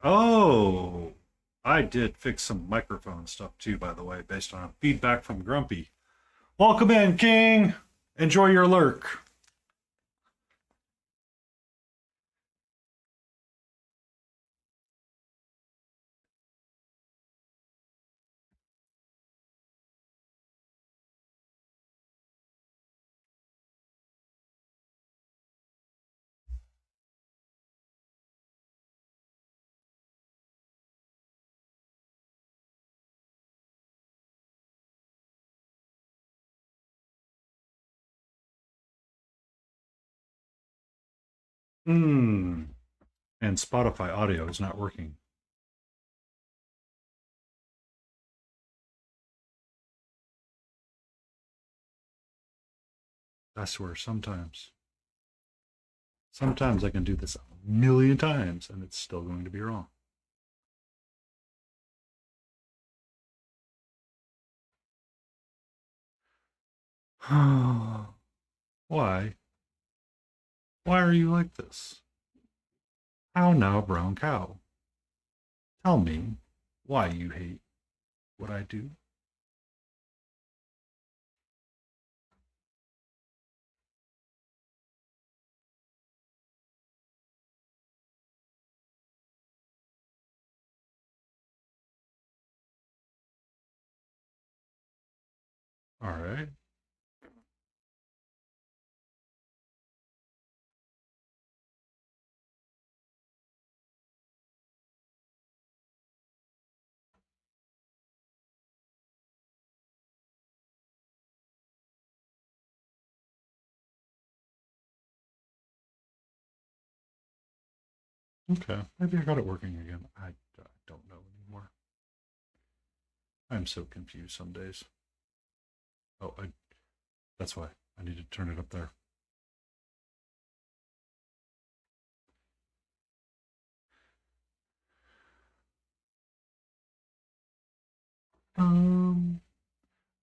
Oh, I did fix some microphone stuff too, by the way, based on feedback from Grumpy. Welcome in, King. Enjoy your lurk. Hmm. And Spotify audio is not working. I swear, sometimes I can do this a million times and it's still going to be wrong. Why? Why are you like this? How now, brown cow? Tell me why you hate what I do. All right. Okay. Maybe I got it working again. I don't know anymore. I'm so confused some days. Oh, that's why I need to turn it up there. Um,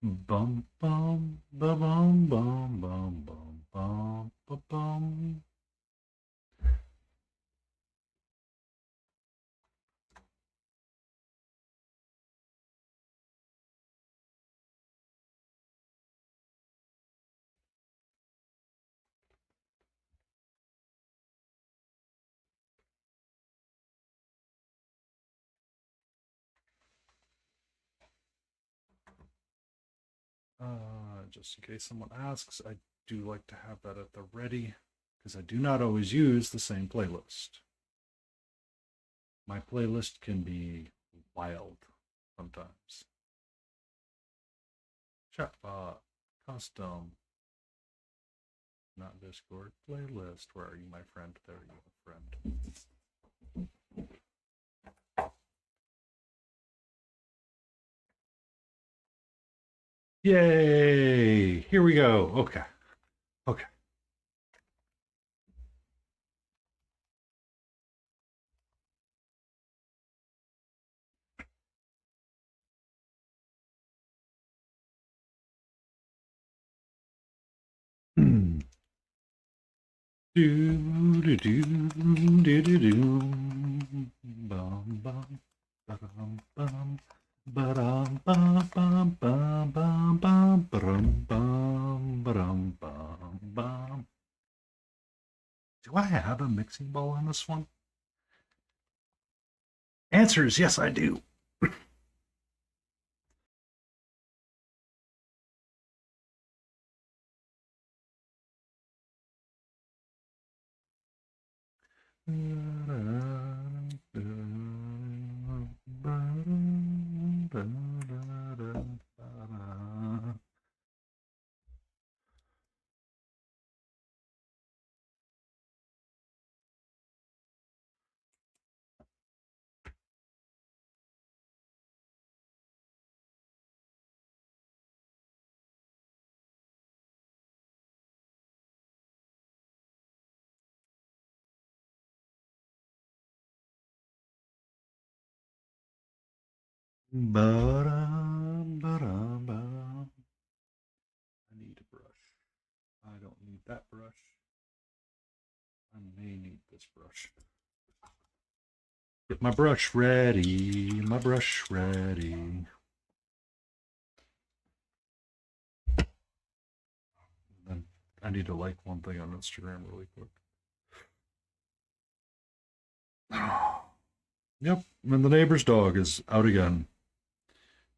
bum bum ba bum bum bum bum bum ba bum. Just in case someone asks, I do like to have that at the ready because I do not always use the same playlist. My playlist can be wild sometimes. Chatbot, custom, not Discord, playlist. Where are you, my friend? There you are, friend. Yay! Here we go. Okay. Okay. Do do do do do do. Bum bum bum bum. Ba-dum bum bum bum bum bum bum bum bum bum bum. Do I have a mixing bowl on this one? Answer is yes, I do. I need a brush. I don't need that brush. I may need this brush. Get my brush ready, my brush ready. Then I need to like one thing on Instagram really quick. Yep, and the neighbor's dog is out again.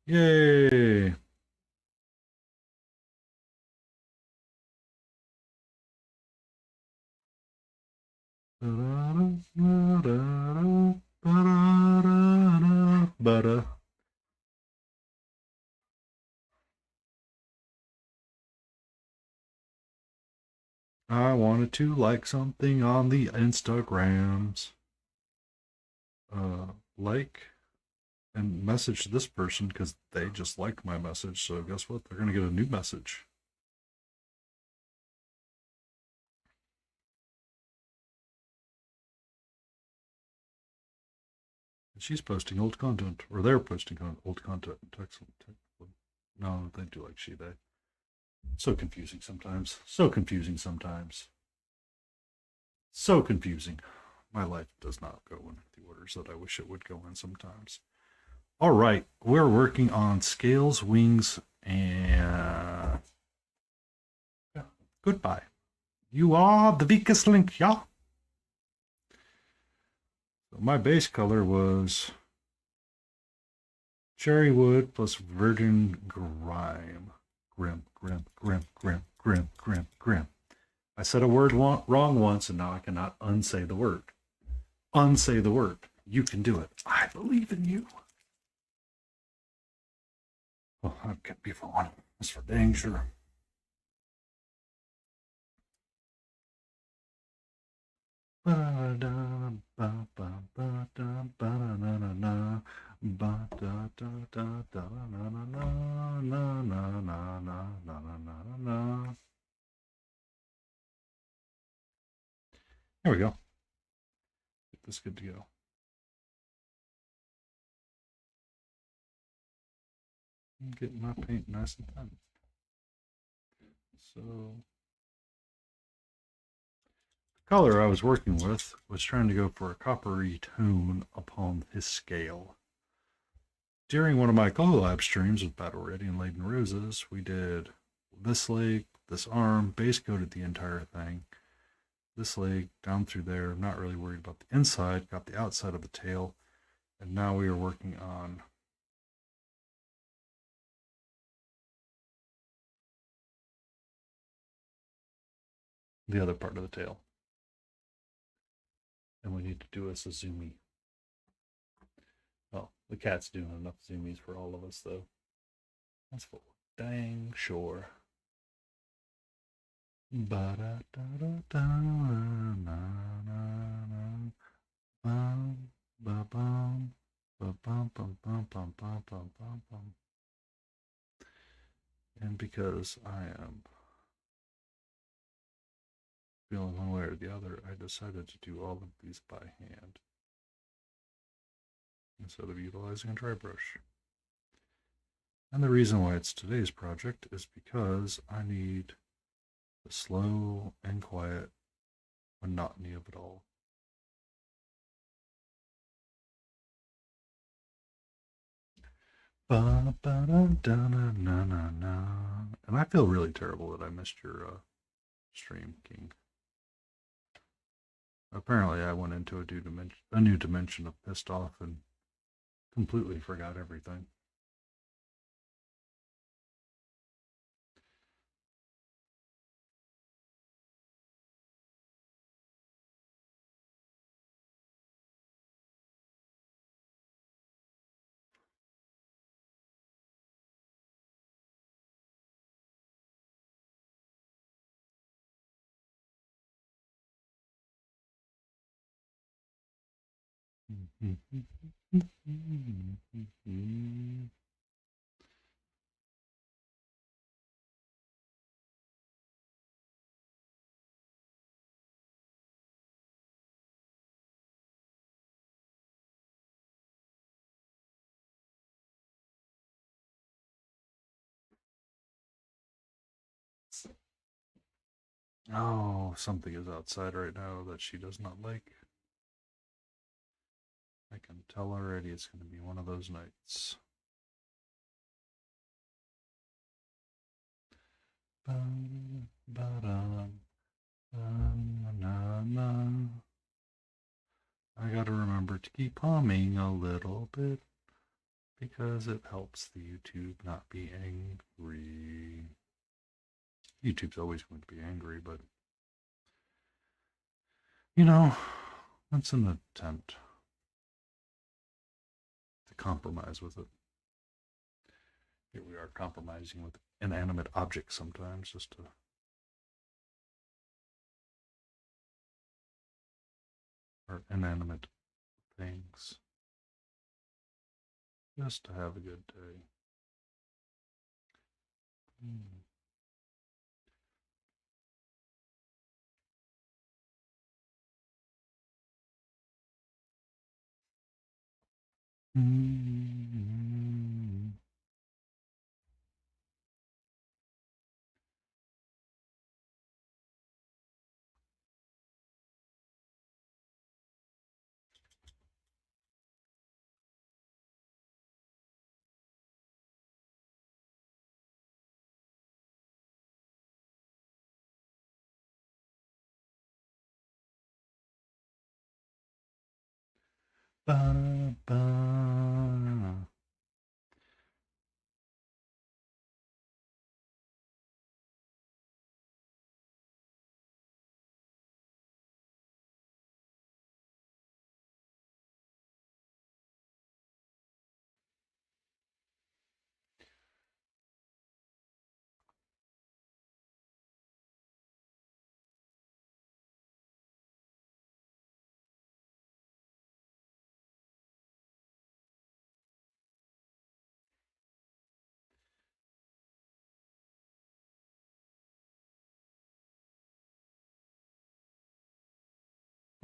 Yay! Butter. I wanted to like something on the Instagrams. Like and message this person because they just like my message. So guess what? They're gonna get a new message. And she's posting old content, or they're posting old content. No, they do like they. So confusing sometimes. So confusing sometimes. So confusing. My life does not go in the orders that I wish it would go in sometimes. All right, we're working on scales, wings, and goodbye. You are the weakest link, yeah? So my base color was cherry wood plus virgin grime. Grim. I said a word wrong once, and now I cannot unsay the word. Unsay the word. You can do it. I believe in you. Well, that can't be for one. That's for dang sure. There we go. Get this good to go. I'm getting my paint nice and thin. So the color I was working with was trying to go for a coppery tone upon his scale. During one of my collab streams with Battle Ready and Laden Roses, we did this leg, this arm, base coated the entire thing. This leg down through there. I'm not really worried about the inside. Got the outside of the tail. And now we are working on the other part of the tail. And we need to do a Suzumi. Well, the cat's doing enough zoomies for all of us, though. That's for dang sure. And because I am feeling one way or the other, I decided to do all of these by hand instead of utilizing a dry brush. And the reason why it's today's project is because I need the slow and quiet monotony of it all. And I feel really terrible that I missed your stream, King. Apparently, I went into a new dimension of pissed off and completely forgot everything. Oh, something is outside right now that she does not like. I can tell already it's going to be one of those nights. I gotta remember to keep humming a little bit because it helps the YouTube not be angry. YouTube's always going to be angry, but you know, that's an attempt to compromise with it. Here we are compromising with inanimate objects sometimes just to or inanimate things just to have a good day. Ba-ba.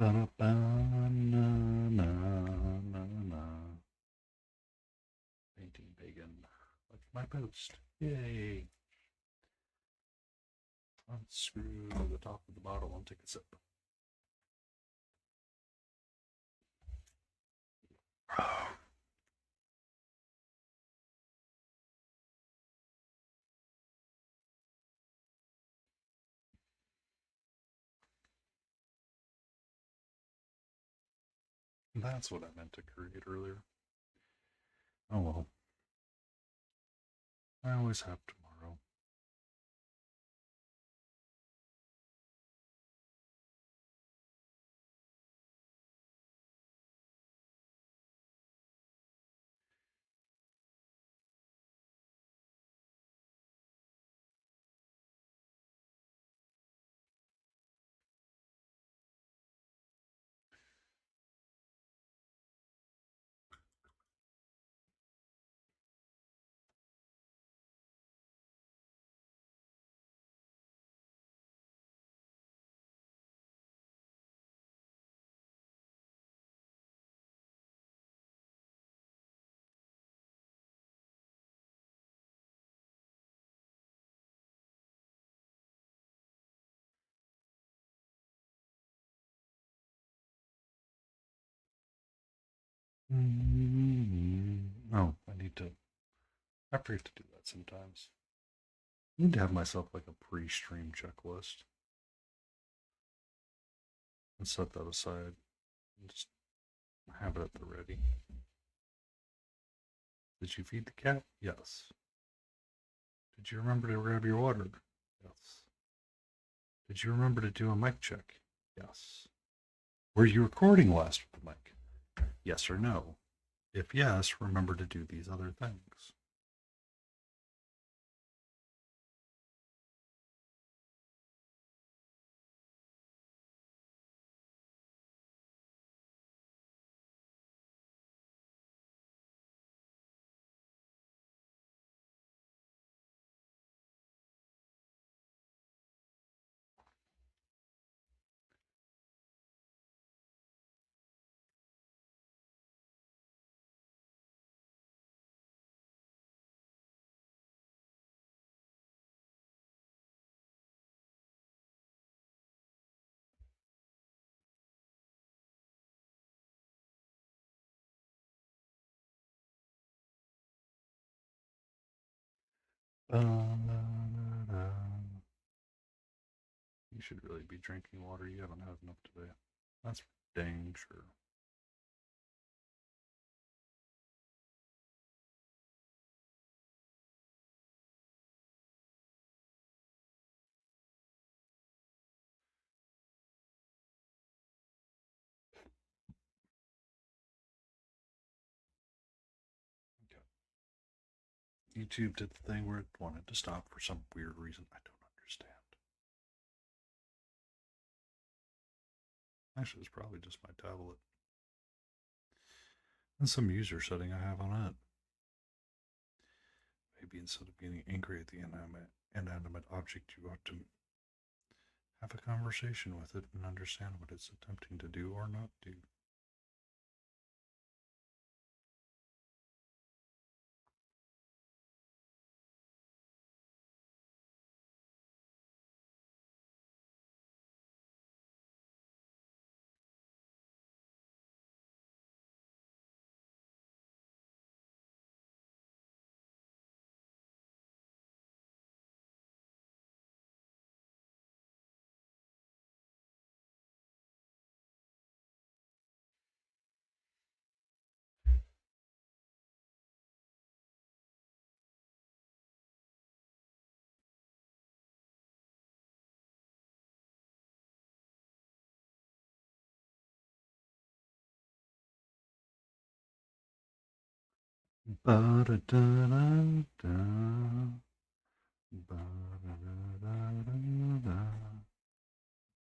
Ba-da-ba, na, na, na, na. Painting pagan. Like my post. Yay. Unscrew the top of the bottle and take a sip. That's what I meant to create earlier. Oh well. I always have tomorrow. Oh, I forget to do that sometimes. I need to have myself like a pre-stream checklist and set that aside and just have it at the ready. Did you feed the cat? Yes. Did you remember to grab your water? Yes. Did you remember to do a mic check? Yes. Were you recording last with the mic? Yes or no? If yes, remember to do these other things. Ba-da-da-da. You should really be drinking water. You haven't had enough today. That's for dang sure. YouTube did the thing where it wanted to stop for some weird reason. I don't understand. Actually, it's probably just my tablet. And some user setting I have on it. Maybe instead of getting angry at the inanimate object, you ought to have a conversation with it and understand what it's attempting to do or not do. Ba-da-da-da-da. Ba-da-da-da-da-da.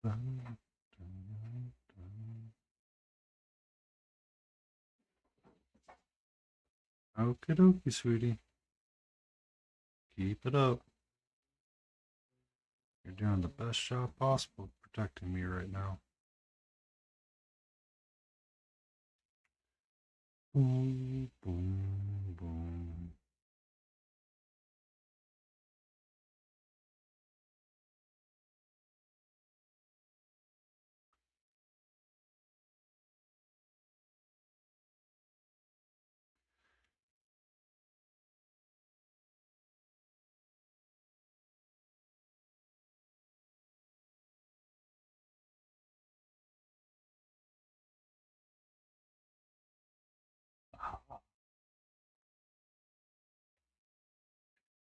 Ba-da-da-da. Okie dokie, sweetie. Keep it up. You're doing the best job possible protecting me right now. Boom, boom, boom.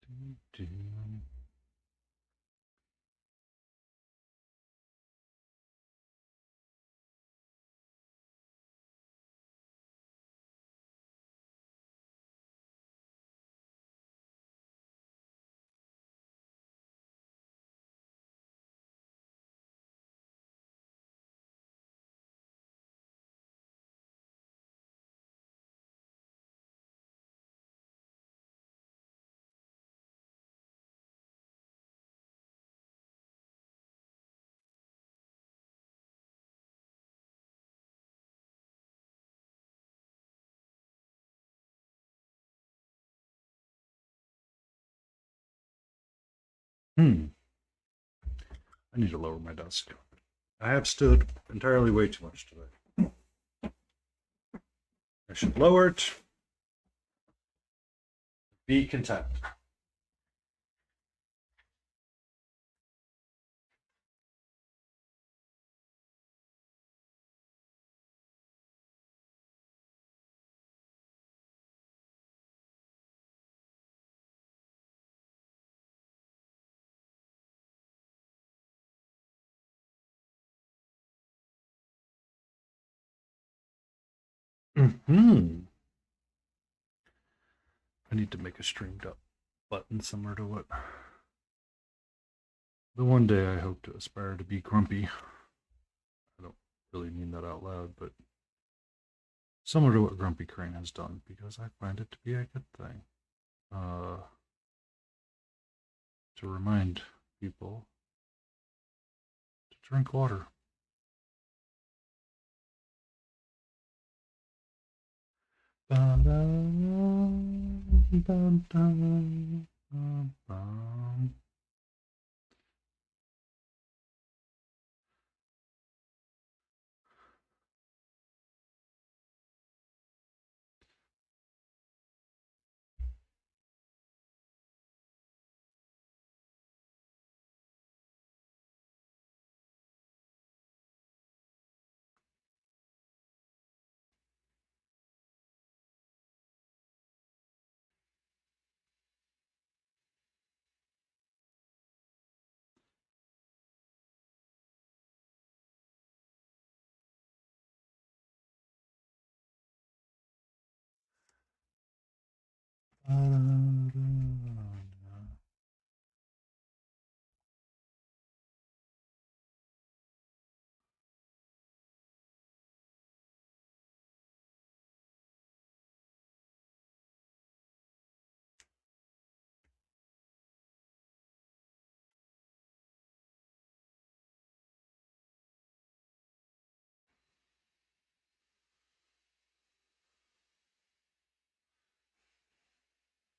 Do, do. I need to lower my desk. I have stood entirely way too much today. I should lower it. Be content. I need to make a streamed up button similar to what the one day I hope to aspire to be grumpy. I don't really mean that out loud, but similar to what Grumpy Crane has done, because I find it to be a good thing. To remind people to drink water.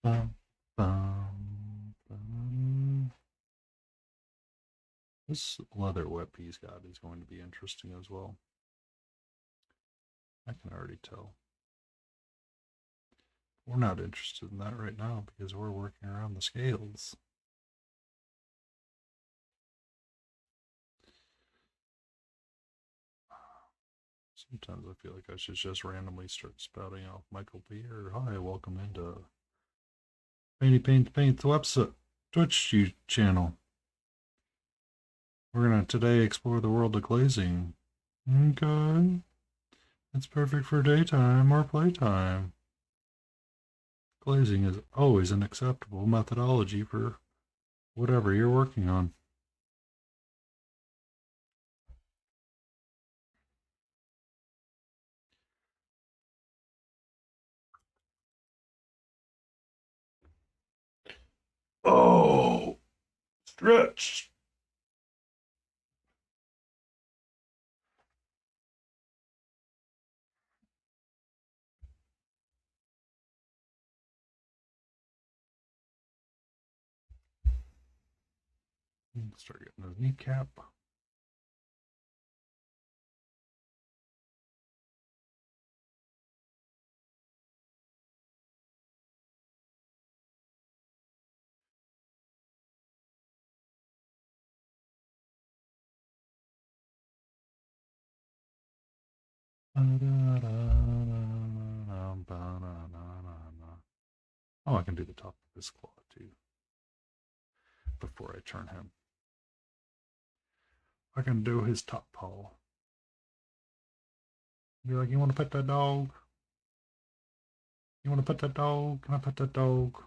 Bum, bum, bum. This leather whip he's got is going to be interesting as well. I can already tell. We're not interested in that right now because we're working around the scales. Sometimes I feel like I should just randomly start spouting off Michael P. or hi, welcome into Paint's website, Twitch channel. We're gonna today explore the world of glazing. Okay. It's perfect for daytime or playtime. Glazing is always an acceptable methodology for whatever you're working on. Oh, stretch. Start getting his kneecap. Oh, I can do the top of his claw too before I turn him. I can do his top paw. Be like, you want to pet that dog? You want to pet that dog? Can I pet that dog?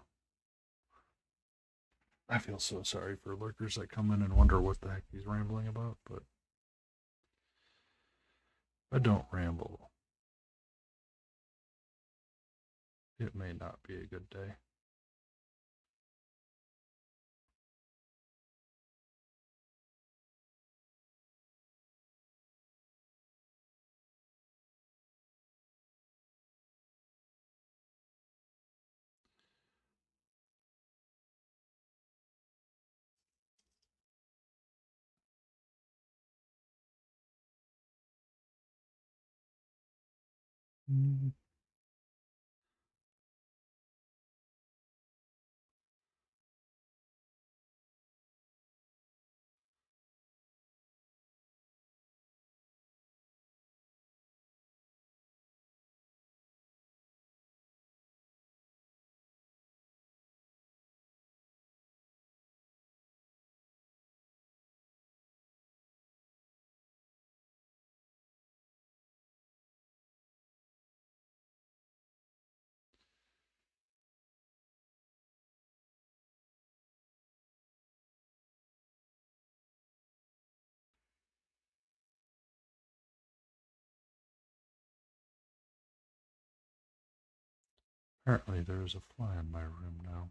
I feel so sorry for lurkers that come in and wonder what the heck he's rambling about, but I don't ramble. It may not be a good day. Mm. Apparently, there is a fly in my room now.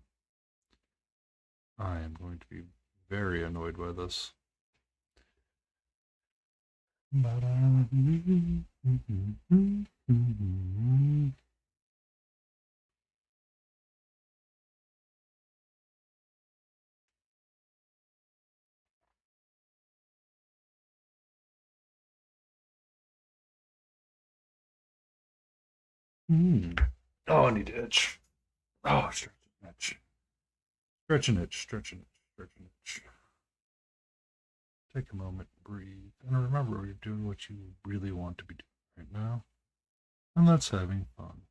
I am going to be very annoyed by this. Oh, I need to itch. Oh, stretch an itch. Stretch an itch, stretch an itch, stretch an itch. Take a moment, breathe, and remember you're doing what you really want to be doing right now, and that's having fun.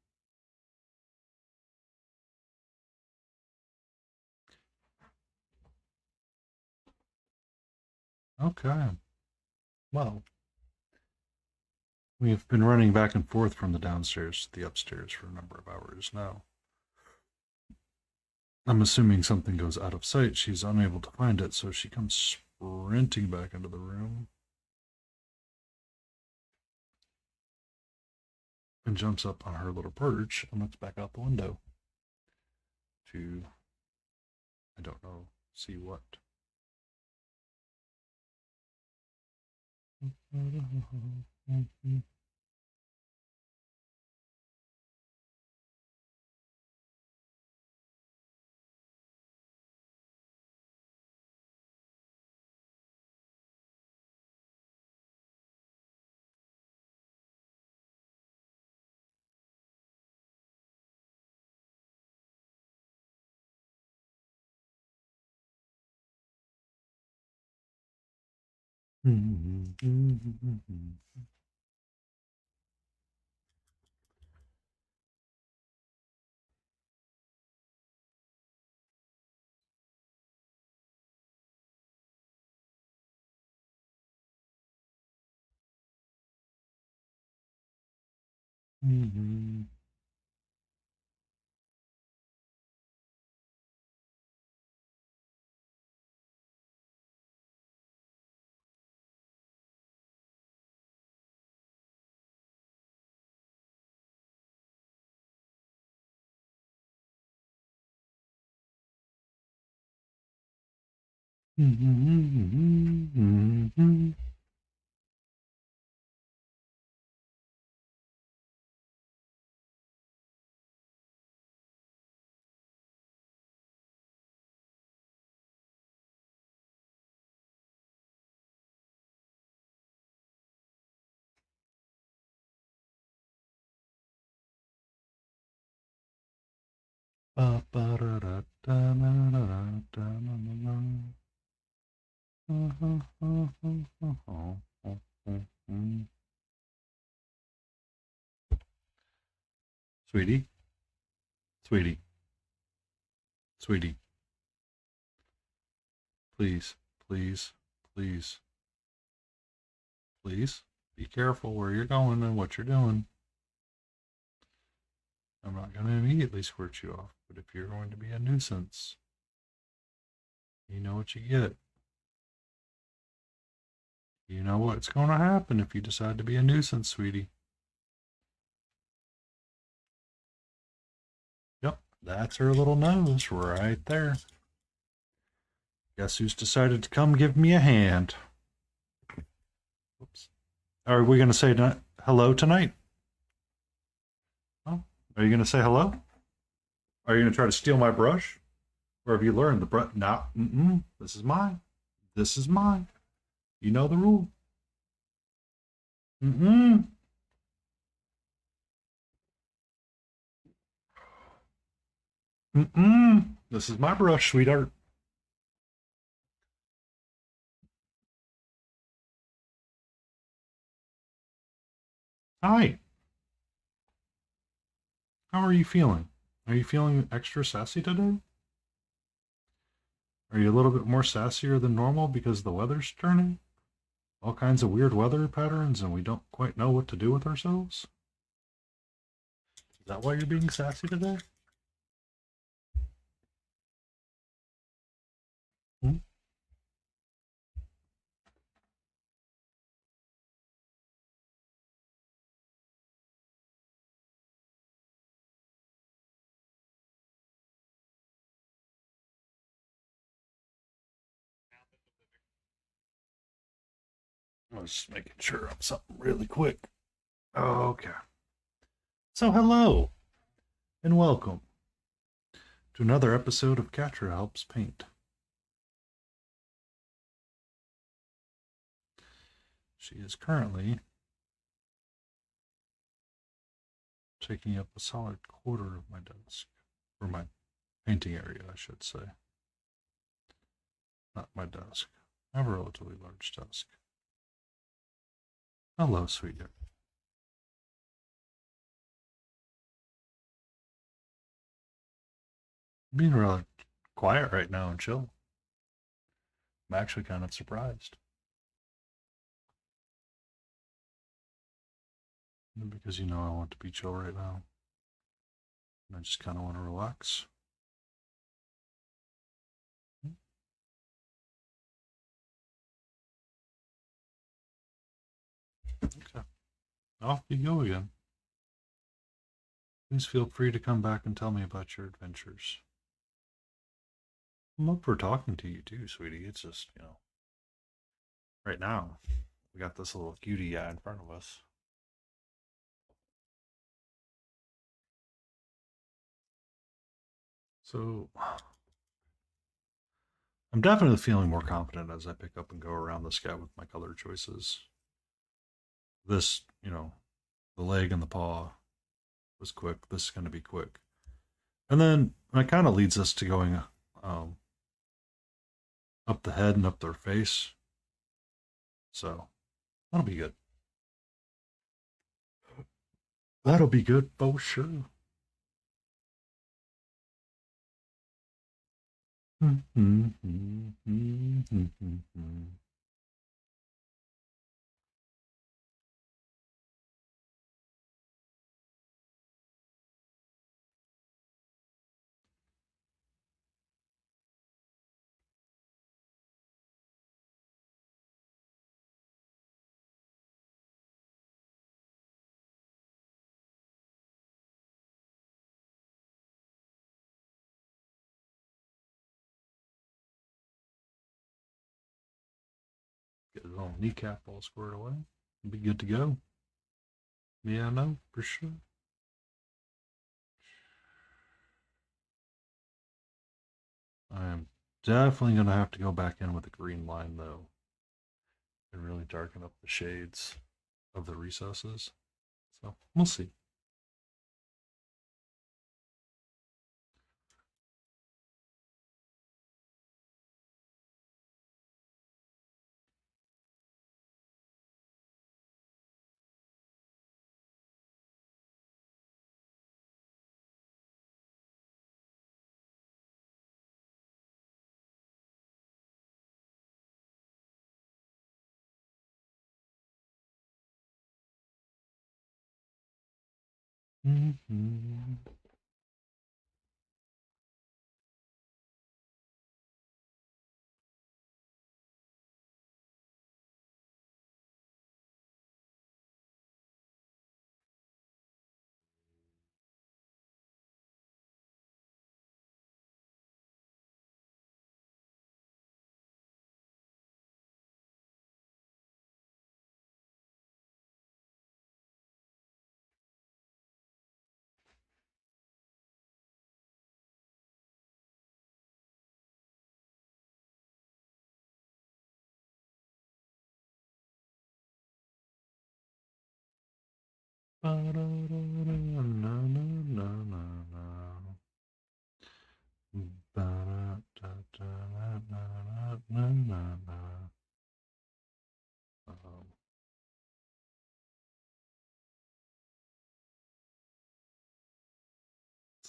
Okay. Well, we've been running back and forth from the downstairs to the upstairs for a number of hours now. I'm assuming something goes out of sight. She's unable to find it, so she comes sprinting back into the room and jumps up on her little perch and looks back out the window to, I don't know, see what. Sweetie, sweetie, sweetie, please, please, please, please be careful where you're going and what you're doing. I'm not going to immediately squirt you off, but if you're going to be a nuisance, you know what you get. You know what's going to happen if you decide to be a nuisance, sweetie. Yep, that's her little nose right there. Guess who's decided to come give me a hand? Oops. Are we going to say hello tonight? Oh, are you going to say hello? Are you going to try to steal my brush? Or have you learned the brush? No, this is mine. This is mine. You know the rule. Mm-mm. Mm-mm. This is my brush, sweetheart. Hi. How are you feeling? Are you feeling extra sassy today? Are you a little bit more sassier than normal because the weather's turning? All kinds of weird weather patterns and we don't quite know what to do with ourselves? Is that why you're being sassy today? Hmm? I was just making sure of something really quick. Okay. So, hello and welcome to another episode of Katra Helps Paint. She is currently taking up a solid quarter of my desk, or my painting area, I should say. Not my desk. I have a relatively large desk. Hello, sweetheart. Being really quiet right now and chill. I'm actually kind of surprised. Because you know I want to be chill right now. And I just kind of want to relax. off you go again. Please feel free to come back and tell me about your adventures. I'm up for talking to you too, sweetie. It's just, right now, we got this little cutie guy in front of us. So, I'm definitely feeling more confident as I pick up and go around this guy with my color choices. This, the leg and the paw was quick. This is going to be quick. And then it kind of leads us to going up the head and up their face. So, that'll be good. That'll be good for sure. Get his little kneecap all squared away. Be good to go. Yeah, I know, for sure. I am definitely going to have to go back in with a green line, though, and really darken up the shades of the recesses. So, we'll see. Mm-hmm.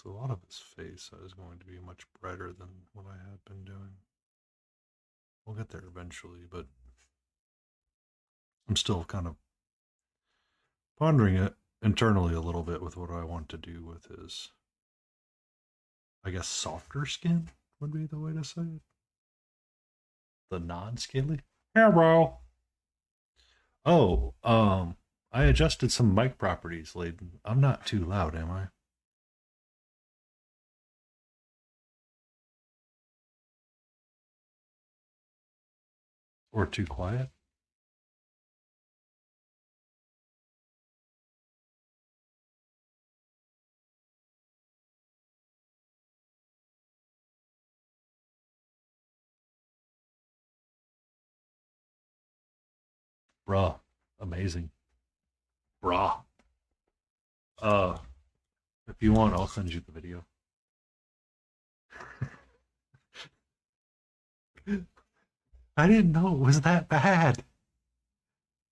So a lot of his face is going to be much brighter than what I had been doing. We'll get there eventually, but I'm still kind of pondering it internally a little bit with what I want to do with his, I guess, softer skin would be the way to say it. The non-scaly. Yeah, bro. Oh, I adjusted some mic properties, Layden. I'm not too loud, am I? Or too quiet? Bruh. Amazing. Bruh. Uh, if you want, I'll send you the video. I didn't know it was that bad.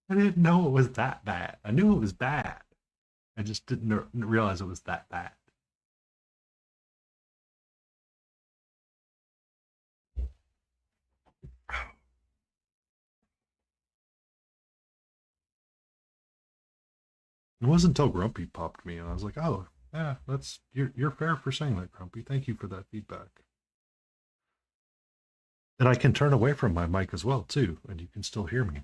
I didn't know it was that bad. I knew it was bad. I just didn't realize it was that bad. It wasn't until Grumpy popped me, and I was like, "Oh, yeah, that's you're fair for saying that, Grumpy. Thank you for that feedback." And I can turn away from my mic as well too, and you can still hear me.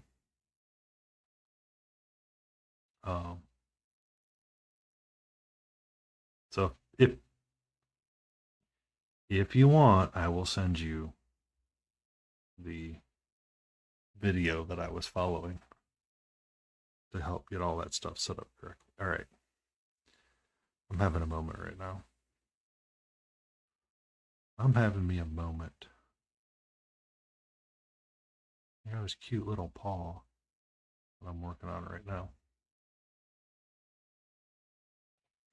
So if you want, I will send you the video that I was following to help get all that stuff set up correctly. All right. I'm having a moment right now. I'm having me a moment. You know his cute little paw that I'm working on right now.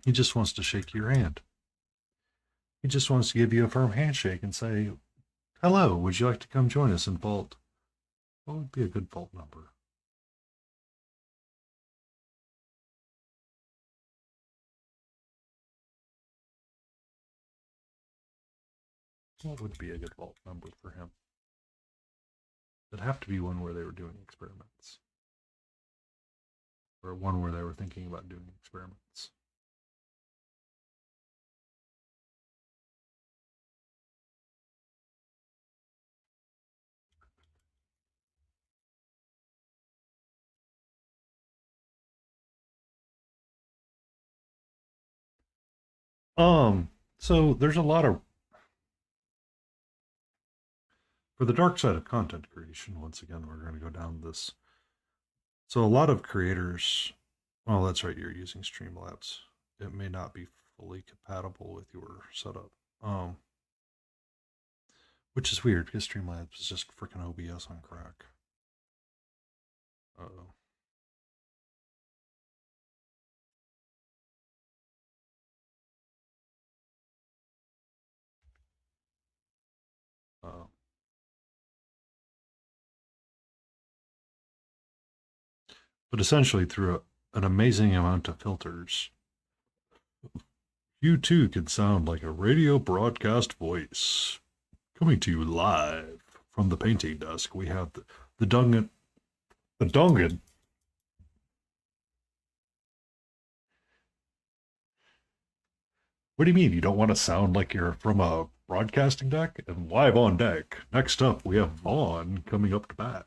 He just wants to shake your hand. He just wants to give you a firm handshake and say, hello, would you like to come join us in Vault? What would be a good Vault number? What would be a good Vault number for him? It'd have to be one where they were doing experiments. Or one where they were thinking about doing experiments. So there's a lot of for the dark side of content creation, once again, we're going to go down this. So a lot of creators, well, that's right, you're using Streamlabs. It may not be fully compatible with your setup. Which is weird because Streamlabs is just freaking OBS on crack. Uh-oh. Uh-oh. But essentially, through an amazing amount of filters, you too can sound like a radio broadcast voice. Coming to you live from the painting desk, we have the Dungan. The Dungan. What do you mean you don't want to sound like you're from a broadcasting deck? And live on deck. Next up, we have Vaughn coming up to bat.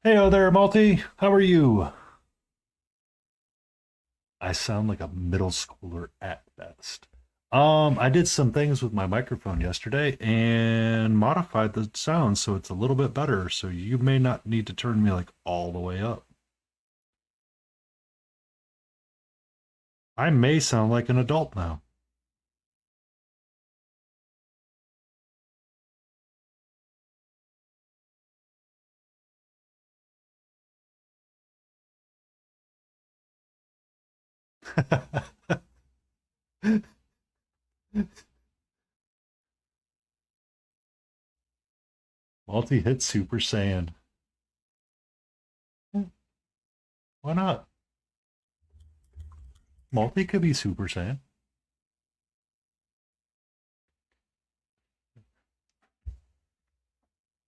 Hey there, Malty. How are you? I sound like a middle schooler at best. I did some things with my microphone yesterday and modified the sound so it's a little bit better. So you may not need to turn me like all the way up. I may sound like an adult now. Multi hit Super Saiyan. Why not? Multi could be Super Saiyan.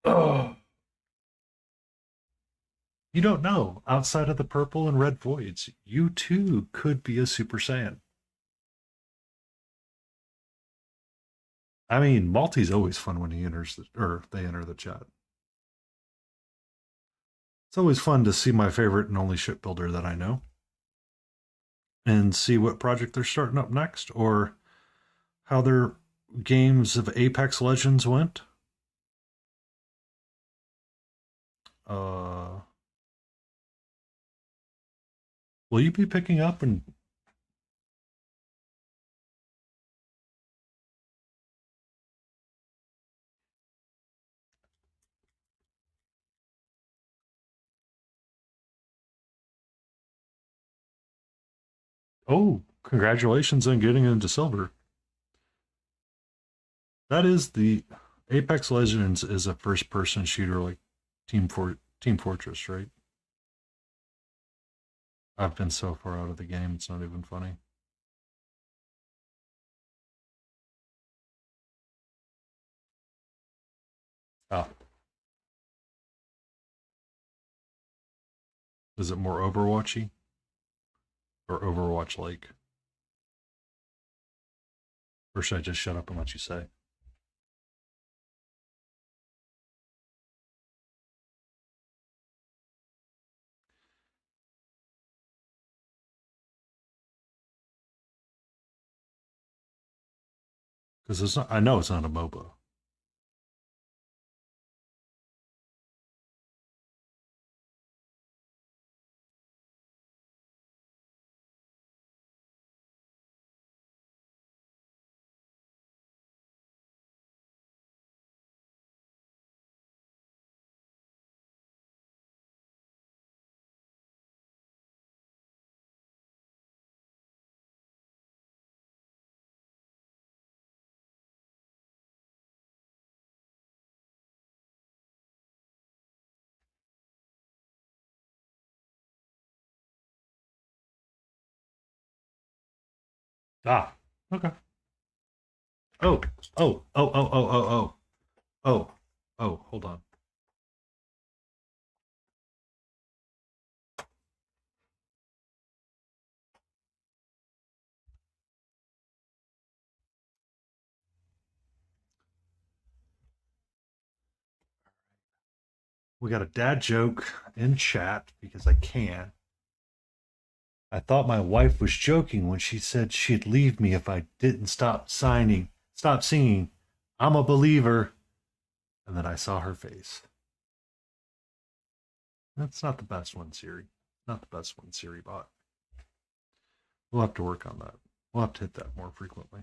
Oh, you don't know. Outside of the purple and red voids, you too could be a Super Saiyan. I mean, Multi's always fun when he enters or they enter the chat. It's always fun to see my favorite and only shipbuilder that I know and see what project they're starting up next or how their games of Apex Legends went. Uh, will you be picking up and oh, congratulations on getting into silver. That is the Apex Legends is a first person shooter like Team Fortress, right? I've been so far out of the game, it's not even funny. Oh, Is it more Overwatchy or Overwatch like? Or should I just shut up and let you say? Because it's not. I know it's not a MOBA. Ah, okay. Oh, oh. Oh, hold on. We got a dad joke in chat because I can. I thought my wife was joking when she said she'd leave me if I didn't stop singing. I'm a believer. And then I saw her face. That's not the best one, Siri. Not the best one, Siri bot. We'll have to work on that. We'll have to hit that more frequently.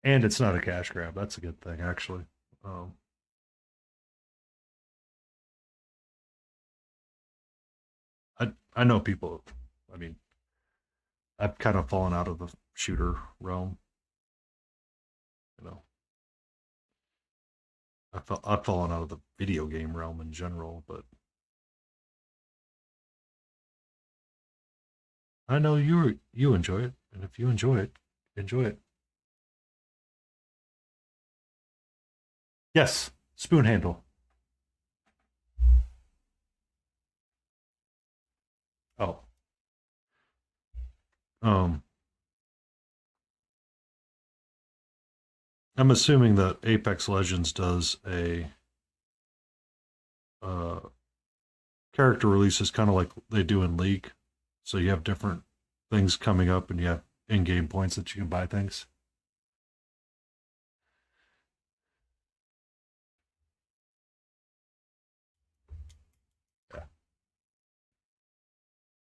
And it's not a cash grab. That's a good thing, actually. Um, I know people. I mean, I've kind of fallen out of the shooter realm. You know, I've fallen out of the video game realm in general, but I know you enjoy it, and if you enjoy it, enjoy it. Yes, spoon handle. Oh, um, I'm assuming that Apex Legends does a uh, character releases kind of like they do in League. So you have different things coming up, and you have in-game points that you can buy things.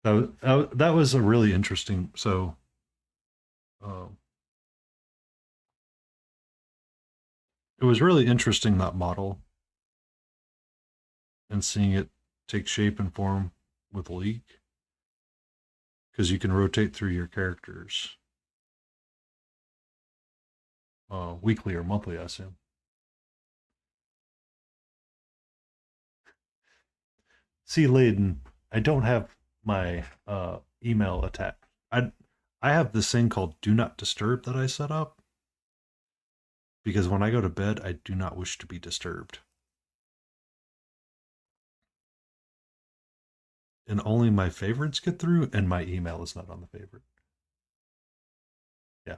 Yeah, that was a really interesting. So, um, it was really interesting that model and seeing it take shape and form with League because you can rotate through your characters weekly or monthly, I assume. See, Layden, I don't have my email attached. I have this thing called Do Not Disturb that I set up because when I go to bed, I do not wish to be disturbed. And only my favorites get through, and my email is not on the favorite. Yeah.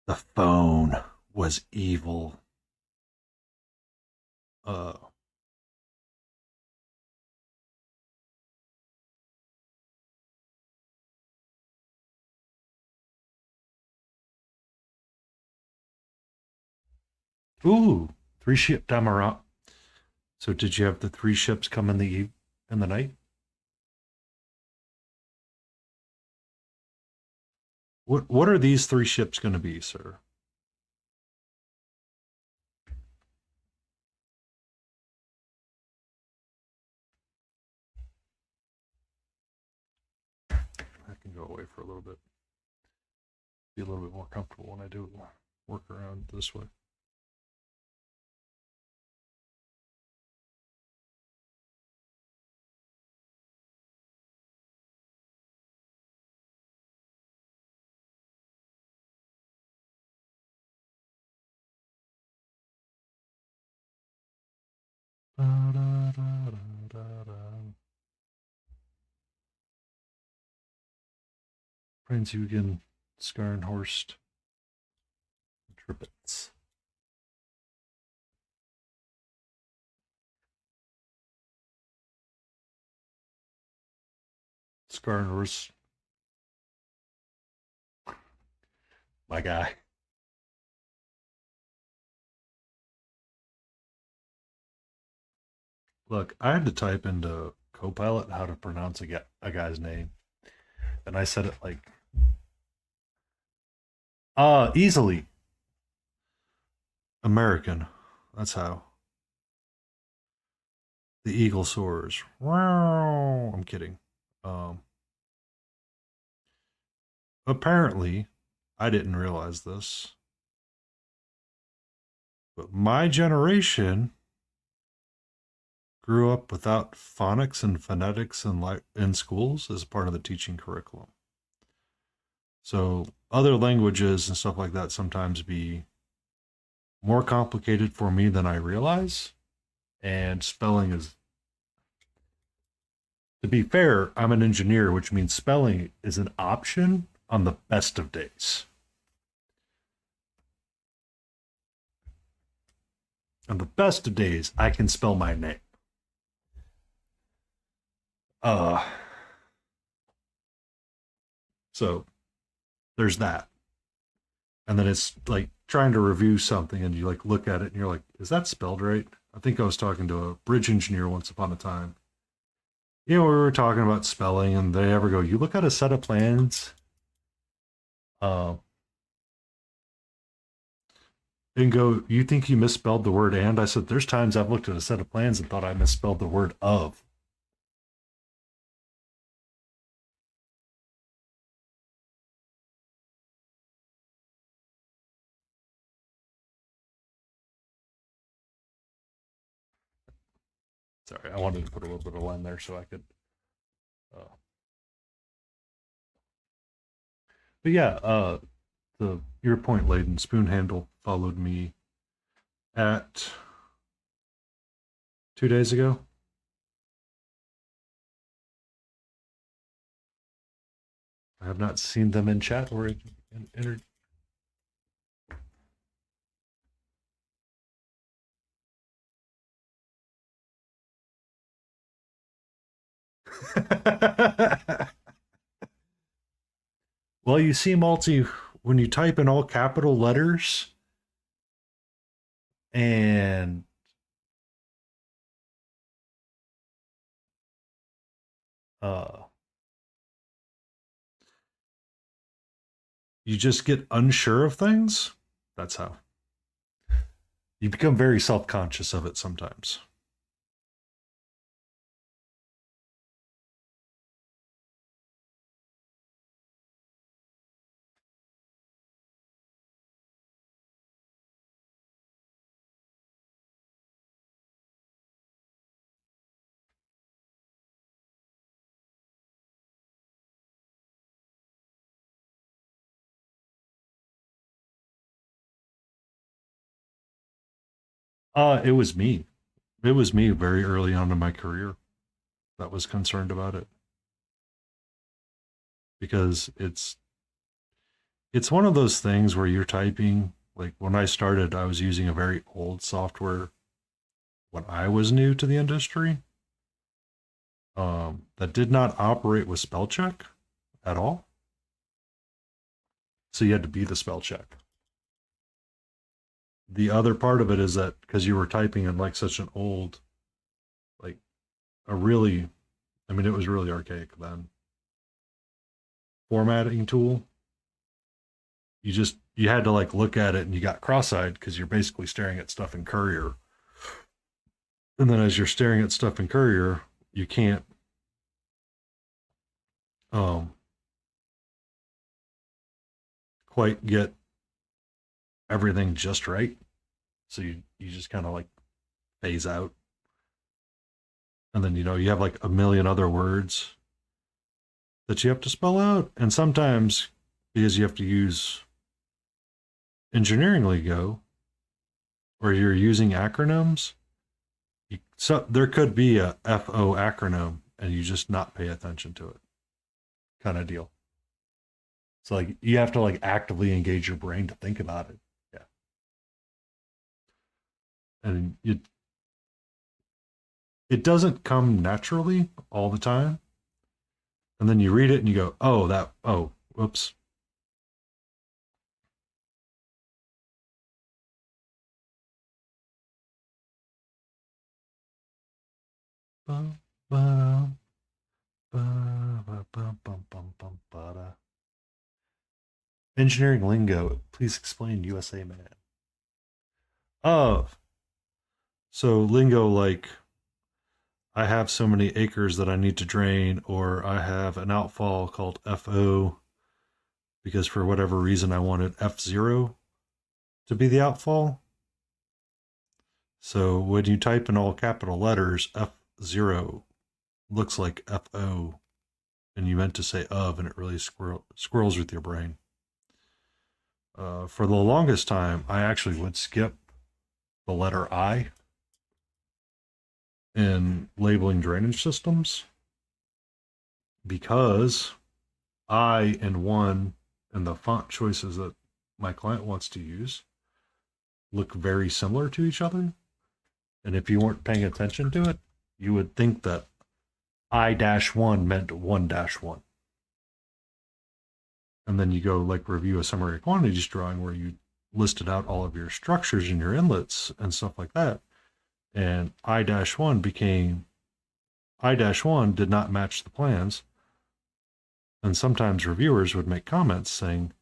The phone was evil. Uh, ooh, three ship Damara. So did you have the three ships come in the night? What are these three ships going to be, sir? I can go away for a little bit. Be a little bit more comfortable when I do it. work around this way. Franzhugen, Skarnhorst, Trippets. Skarnhorst. My guy. Look, I had to type into Copilot how to pronounce a guy's name. And I said it like, easily. American. That's how. The eagle soars. Wow. I'm kidding. Um, Apparently, I didn't realize this, but my generation grew up without phonics and phonetics in schools as part of the teaching curriculum. So other languages and stuff like that sometimes be more complicated for me than I realize. And spelling is, to be fair, I'm an engineer, which means spelling is an option on the best of days. On the best of days, I can spell my name. Uh, so there's that. And then it's like trying to review something and you like look at it and you're like, is that spelled right? I think I was talking to a bridge engineer once upon a time. You know, we were talking about spelling and they ever go, you look at a set of plans, uh, and go, you think you misspelled the word and? I said, there's times I've looked at a set of plans and thought I misspelled the word of. Sorry, I wanted to put a little bit of line there so I could. Uh, but yeah, the your point, Layden, Spoon Handle followed me at 2 days ago. I have not seen them in chat or in. Well, you see, Malty, when you type in all capital letters and uh, you just get unsure of things, that's how. You become very self conscious of it sometimes. It was me. It was me very early on in my career that was concerned about it because it's one of those things where you're typing. Like when I started, I was using a very old software when I was new to the industry, that did not operate with spell check at all. So you had to be the spell check. The other part of it is that because you were typing in like such an old, like a really, I mean, it was really archaic then, formatting tool, you had to like look at it and you got cross-eyed because you're basically staring at stuff in Courier. And then as you're staring at stuff in Courier, you can't quite get everything just right. So you just kind of like phase out. And then, you have like a million other words that you have to spell out. And sometimes, because you have to use engineering lingo or you're using acronyms, so there could be a FO acronym and you just not pay attention to it kind of deal. So like you have to like actively engage your brain to think about it. Yeah. And it doesn't come naturally all the time. And then you read it and you go, oh, whoops. Engineering lingo, please explain USA man. Oh, so lingo like I have so many acres that I need to drain, or I have an outfall called FO because for whatever reason I wanted F0 to be the outfall. So when you type in all capital letters, F0 looks like FO, and you meant to say of, and it really squirrels with your brain. For the longest time, I actually would skip the letter I in labeling drainage systems because I and one and the font choices that my client wants to use look very similar to each other. And if you weren't paying attention to it, you would think that I-1 meant 1-1. And then you go like review a summary quantities drawing where you listed out all of your structures and your inlets and stuff like that. And I-1 became I-1 did not match the plans. And sometimes reviewers would make comments saying,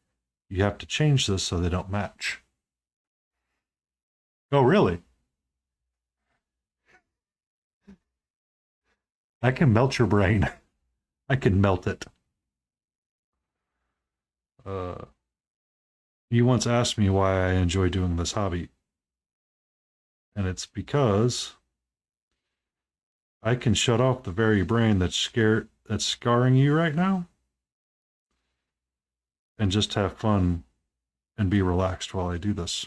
you have to change this so they don't match. Oh, really? I can melt your brain. I can melt it. You once asked me why I enjoy doing this hobby. And it's because I can shut off the very brain that's scarring you right now and just have fun and be relaxed while I do this.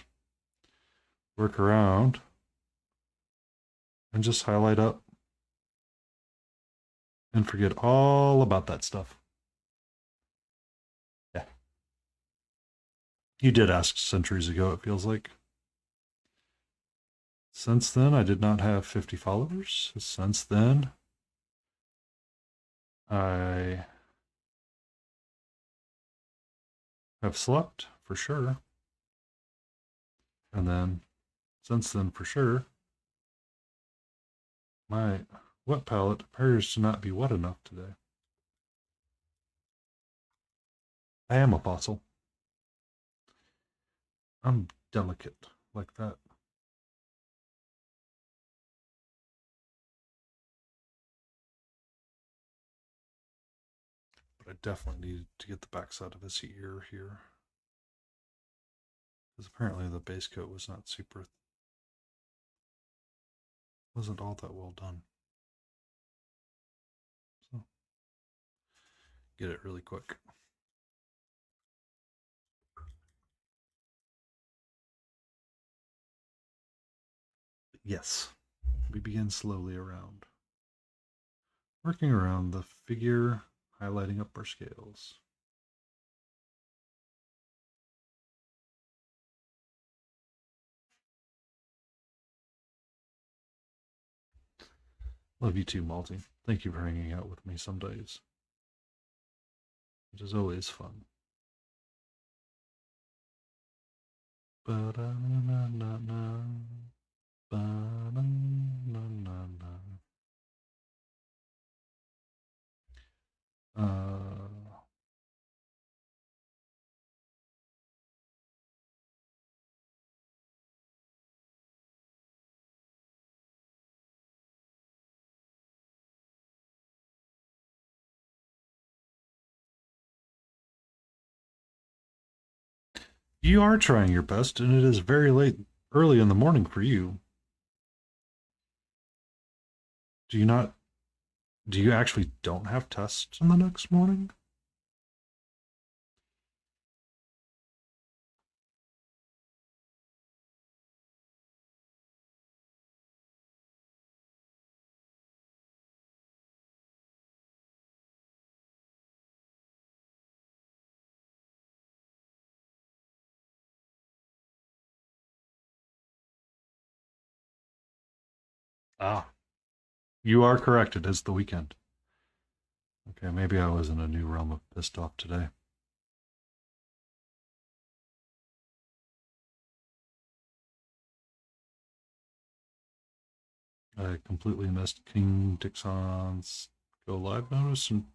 Work around and just highlight up and forget all about that stuff. Yeah. You did ask centuries ago, it feels like. Since then, I did not have 50 followers. Since then, I have slept for sure. And then, since then, for sure, my wet palette appears to not be wet enough today. I am a fossil. I'm delicate like that. But I definitely needed to get the backside of his ear here. Because apparently the base coat was not wasn't all that well done. So, get it really quick. Yes, we begin slowly around. Working around the figure, highlighting up our scales. Love you too, Malty. Thank you for hanging out with me some days. It is always fun. Ba-da-na-na-na. Ba-da-na-na-na. You are trying your best, and it is very late, early in the morning for you. Do you not? Do you actually don't have tests in the next morning? Ah, you are correct. It is the weekend. Okay, maybe I was in a new realm of pissed off today. I completely missed King Dixon's go live notice in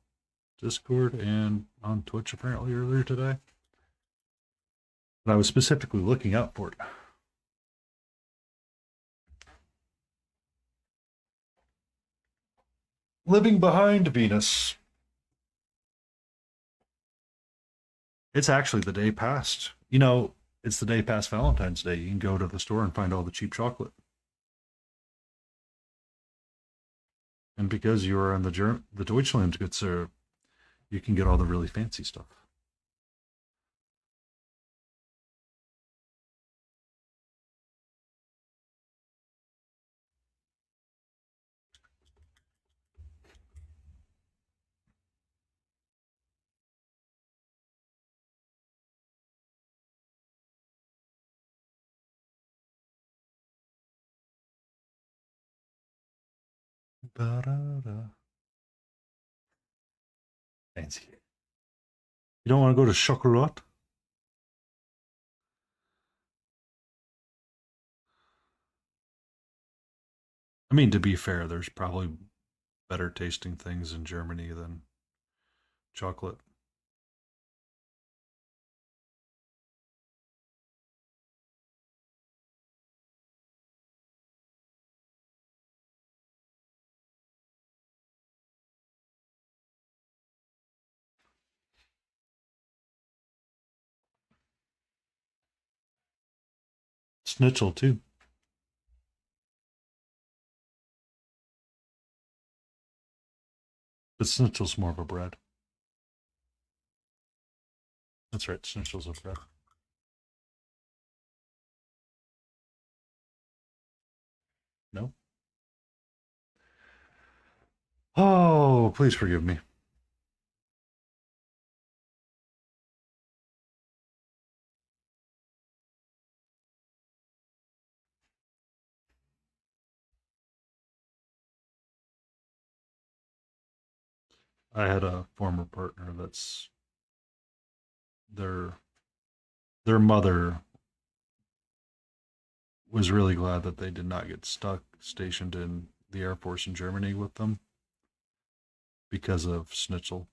Discord and on Twitch apparently earlier today. But I was specifically looking out for it. Living behind Venus. It's actually the day past. It's the day past Valentine's Day. You can go to the store and find all the cheap chocolate. And because you are in the Deutschland, good sir, you can get all the really fancy stuff. Ba-da-da. Fancy. You don't want to go to Chocolat? I mean, to be fair, there's probably better tasting things in Germany than chocolate. Schnitzel, too. But schnitzel's more of a bread. That's right, schnitzel's a bread. No? Oh, please forgive me. I had a former partner that's their their mother was really glad that they did not get stuck stationed in the Air Force in Germany with them because of schnitzel,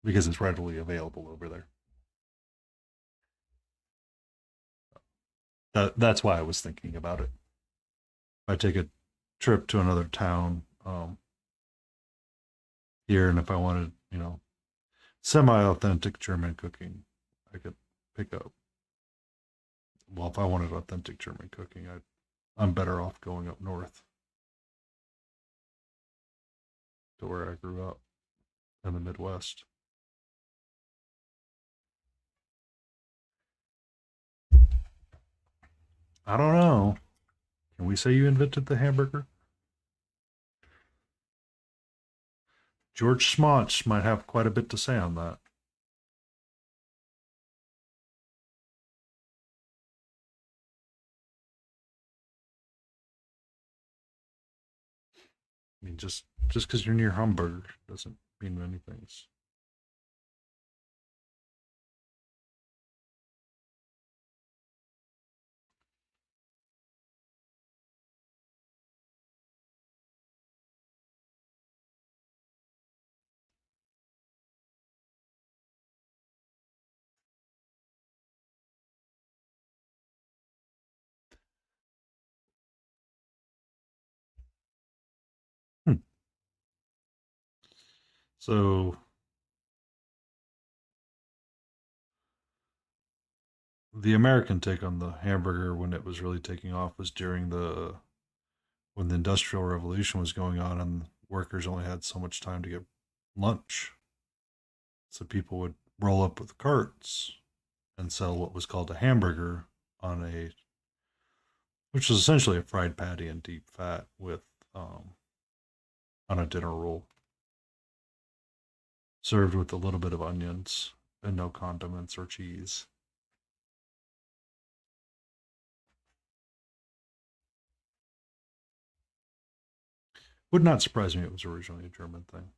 because it's readily available over there. That's why I was thinking about it. If I take a trip to another town here, and if I wanted, semi-authentic German cooking, I could pick up. Well, if I wanted authentic German cooking, I'm better off going up north to where I grew up in the Midwest. I don't know. Can we say you invented the hamburger? George Smots might have quite a bit to say on that. I mean, just because you're near Hamburg doesn't mean many things. Hmm. So the American take on the hamburger when it was really taking off was during the when the Industrial Revolution was going on and workers only had so much time to get lunch. So people would roll up with carts and sell what was called a hamburger on a, which is essentially a fried patty in deep fat with, on a dinner roll, served with a little bit of onions and no condiments or cheese. Would not surprise me it was originally a German thing,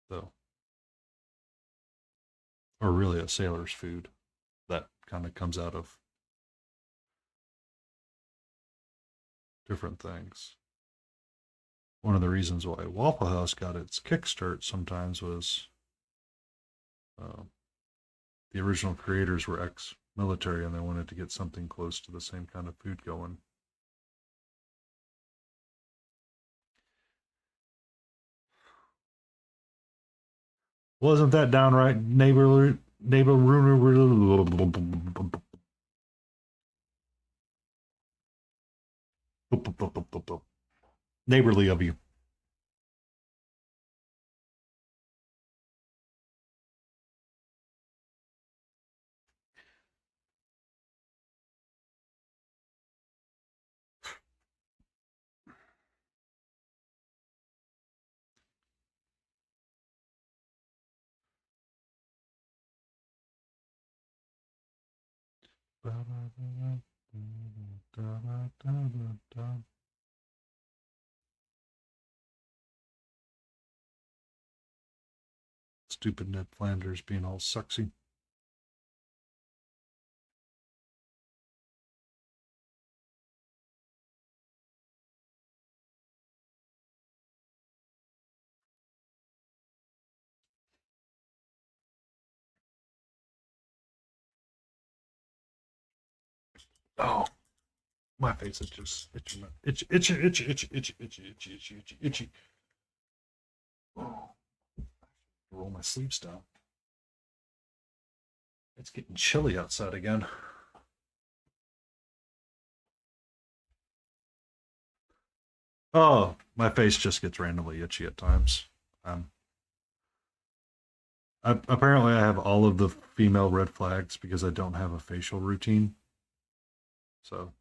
though, or really a sailor's food that kind of comes out of different things. One of the reasons why Waffle House got its kickstart sometimes was uh, the original creators were ex-military and they wanted to get something close to the same kind of food going. Wasn't that downright neighborly? Neighborly of you. Stupid Ned Flanders being all sexy. Oh, my face is just itchy, itchy, itchy, itchy, itchy, itchy, itchy, itchy, itchy, itchy, itchy. Oh, roll my sleeves down. It's getting chilly outside again. Oh, my face just gets randomly itchy at times. Um, apparently, I have all of the female red flags because I don't have a facial routine. So,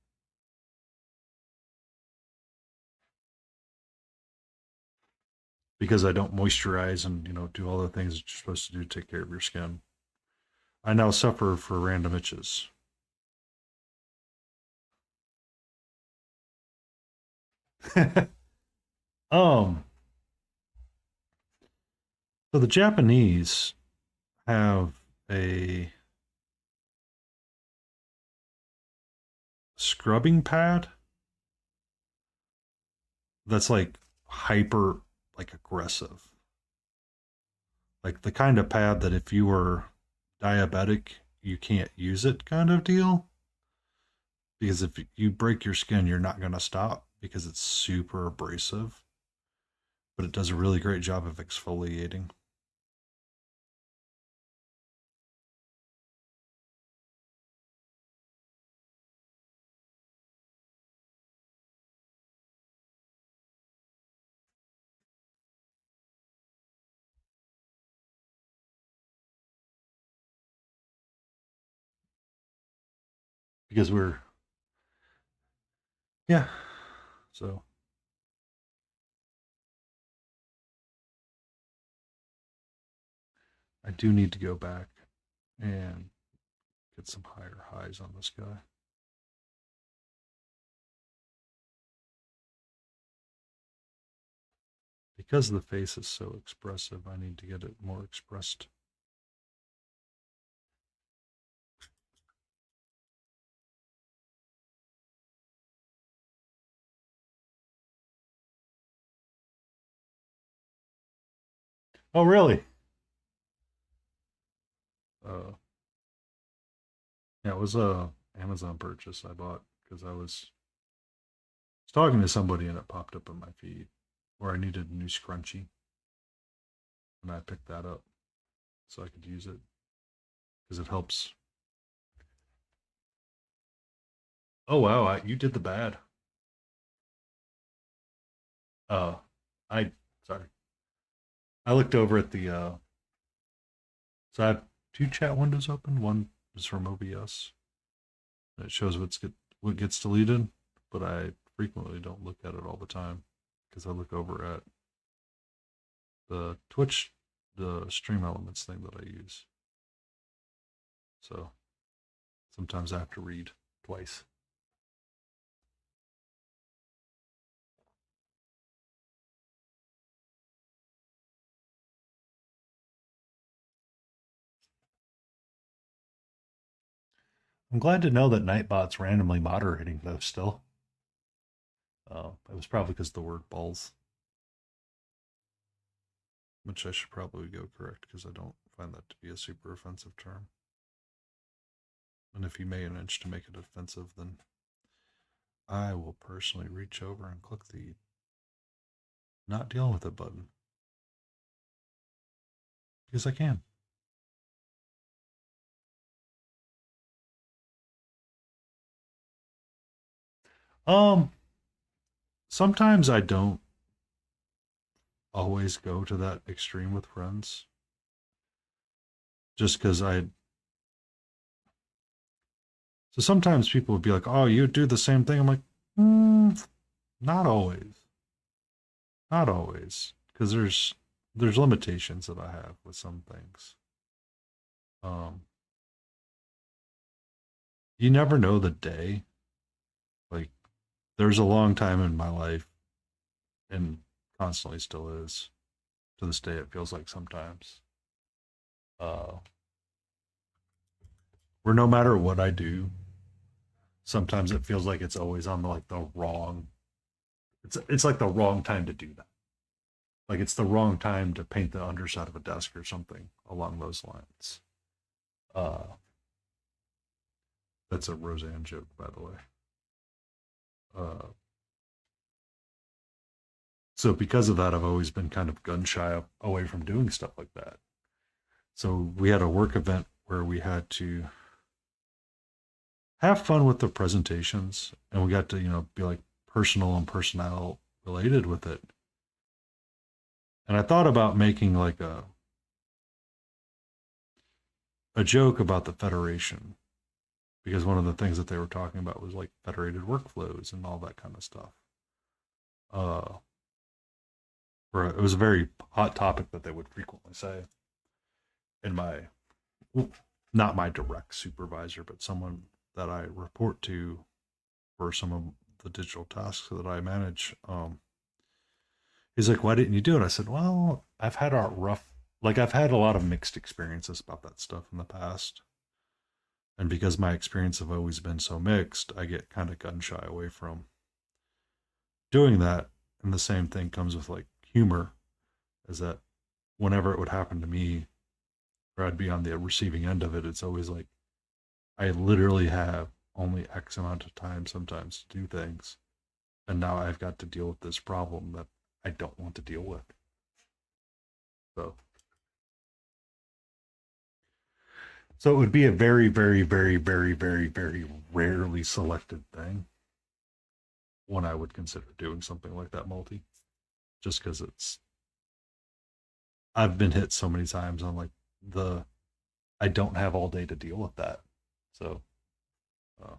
because I don't moisturize and do all the things that you're supposed to do to take care of your skin, I now suffer for random itches. um, so the Japanese have a scrubbing pad that's like hyper like aggressive. Like the kind of pad that if you were diabetic, you can't use it kind of deal. Because if you break your skin, you're not going to stop because it's super abrasive. But it does a really great job of exfoliating. Because yeah. So I do need to go back and get some higher highs on this guy. Because the face is so expressive, I need to get it more expressed. Oh, really? Uh, yeah, it was a Amazon purchase I bought because I was talking to somebody and it popped up in my feed where I needed a new scrunchie, and I picked that up so I could use it because it helps Oh wow, you did the bad. Uh, I sorry. I looked over at the so I have two chat windows open. One is from OBS. It shows what gets deleted, but I frequently don't look at it all the time because I look over at the Twitch, the Stream Elements thing that I use. So sometimes I have to read twice. I'm glad to know that Nightbot's randomly moderating though still. It was probably because the word balls. Which I should probably go correct because I don't find that to be a super offensive term. And if you manage to make it offensive, then I will personally reach over and click the not dealing with it button. Because I can. Sometimes I don't always go to that extreme with friends. Just because so sometimes people would be like, oh, you do the same thing. I'm like, not always. Not always. Because there's limitations that I have with some things. You never know the day. Like, there's a long time in my life, and constantly still is. To this day, it feels like sometimes. Uh, where no matter what I do, sometimes it feels like it's always on the wrong. It's like the wrong time to do that. Like it's the wrong time to paint the underside of a desk or something along those lines. Uh, that's a Roseanne joke, by the way. So because of that, I've always been kind of gun shy away from doing stuff like that. So we had a work event where we had to have fun with the presentations, and we got to be like personal and personnel related with it. And I thought about making like a joke about the Federation because one of the things that they were talking about was like federated workflows and all that kind of stuff. Where it was a very hot topic that they would frequently say in not my direct supervisor, but someone that I report to for some of the digital tasks that I manage. He's like, why didn't you do it? I said, well, I've had a lot of mixed experiences about that stuff in the past. And because my experience have always been so mixed, I get kind of gun shy away from doing that. And the same thing comes with like humor, is that whenever it would happen to me, or I'd be on the receiving end of it, it's always like I literally have only X amount of time sometimes to do things. And now I've got to deal with this problem that I don't want to deal with. So it would be a very, very, very, very, very, very rarely selected thing when I would consider doing something like that multi. Just because I've been hit so many times on like I don't have all day to deal with that. So, uh,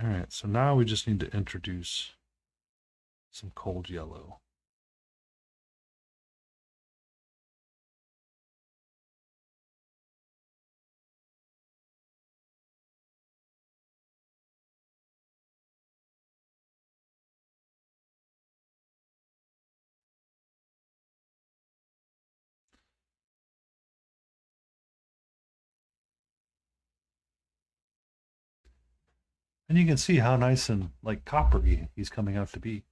all right. So now we just need to introduce some cold yellow. And you can see how nice and like coppery he's coming out to be.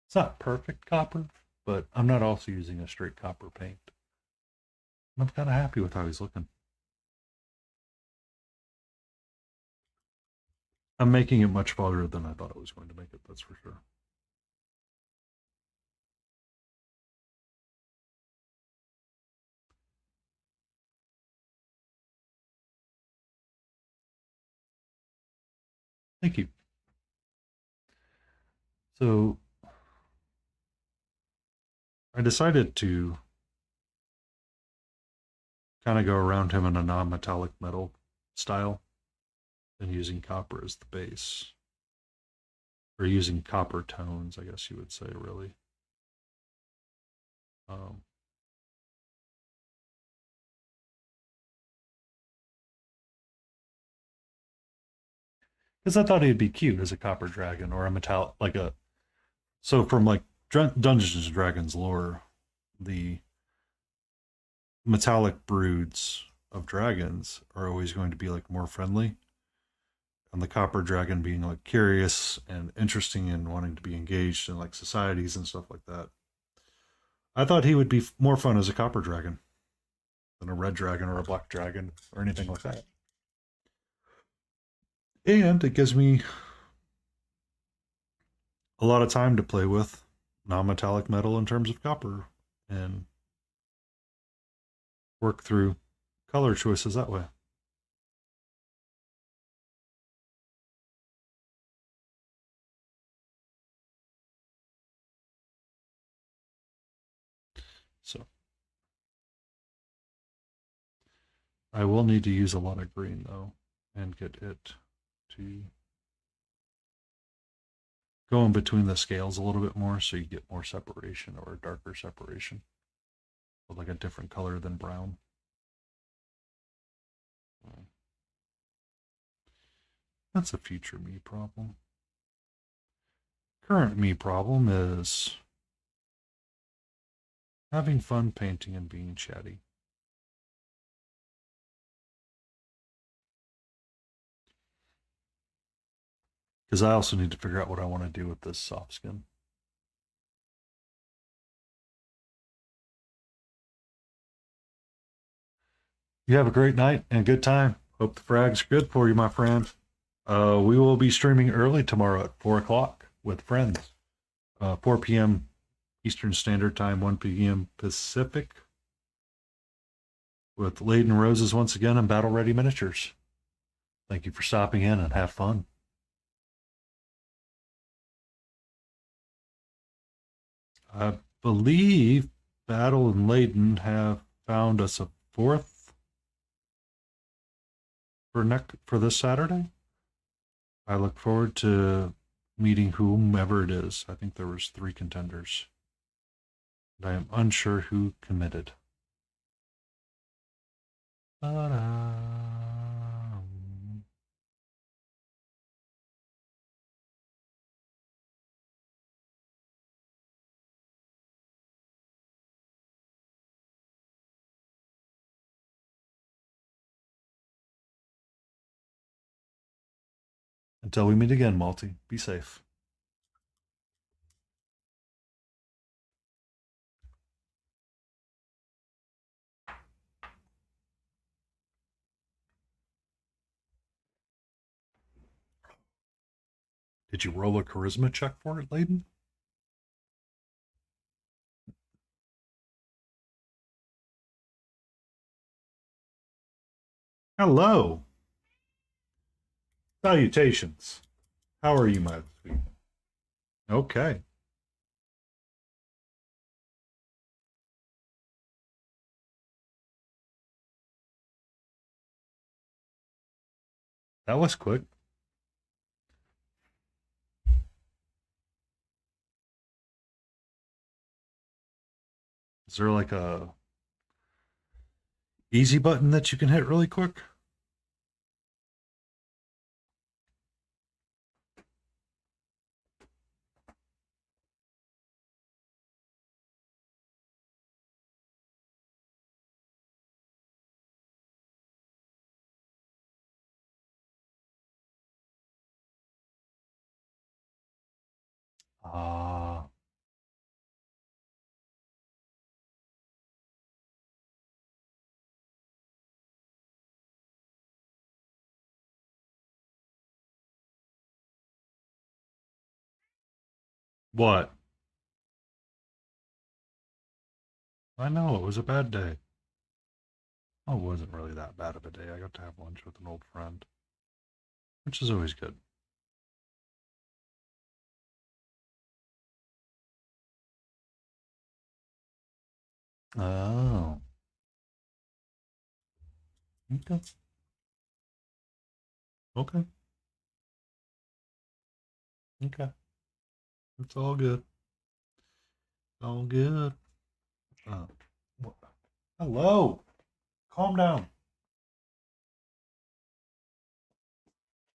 It's not perfect copper, but I'm not also using a straight copper paint. I'm kind of happy with how he's looking. I'm making it much farther than I thought it was going to make it, that's for sure. Thank you. So I decided to kind of go around him in a non-metallic metal style and using copper as the base. Or using copper tones, I guess you would say, really. Um, because I thought he'd be cute as a copper dragon or a metallic, like a. So from like Dungeons and Dragons lore, the metallic broods of dragons are always going to be like more friendly, and the copper dragon being like curious and interesting and wanting to be engaged in like societies and stuff like that. I thought he would be more fun as a copper dragon than a red dragon or a black dragon or anything like that. And it gives me a lot of time to play with non-metallic metal in terms of copper and work through color choices that way. So I will need to use a lot of green though and get it to go in between the scales a little bit more so you get more separation or a darker separation with like a different color than brown. That's a future me problem. Current me problem is having fun painting and being chatty. Because I also need to figure out what I want to do with this soft skin. You have a great night and a good time. Hope the frag's good for you, my friend. We will be streaming early tomorrow at 4 o'clock with friends. 4 p.m. Eastern Standard Time, 1 p.m. Pacific, with Laden Roses once again and Battle Ready Miniatures. Thank you for stopping in and have fun. I believe Battle and Laden have found us a fourth for this Saturday. I look forward to meeting whomever it is. I think there was 3 contenders. And I am unsure who committed. Ta-da. Until we meet again, Malty, be safe. Did you roll a charisma check for it, Layden? Hello. Salutations. How are you, my sweet? Okay. That was quick. Is there like a easy button that you can hit really quick? Ah. What? I know, it was a bad day. Oh, it wasn't really that bad of a day. I got to have lunch with an old friend, which is always good. Oh. Okay. Okay. Okay. It's all good. All good. Uh, Hello. Calm down.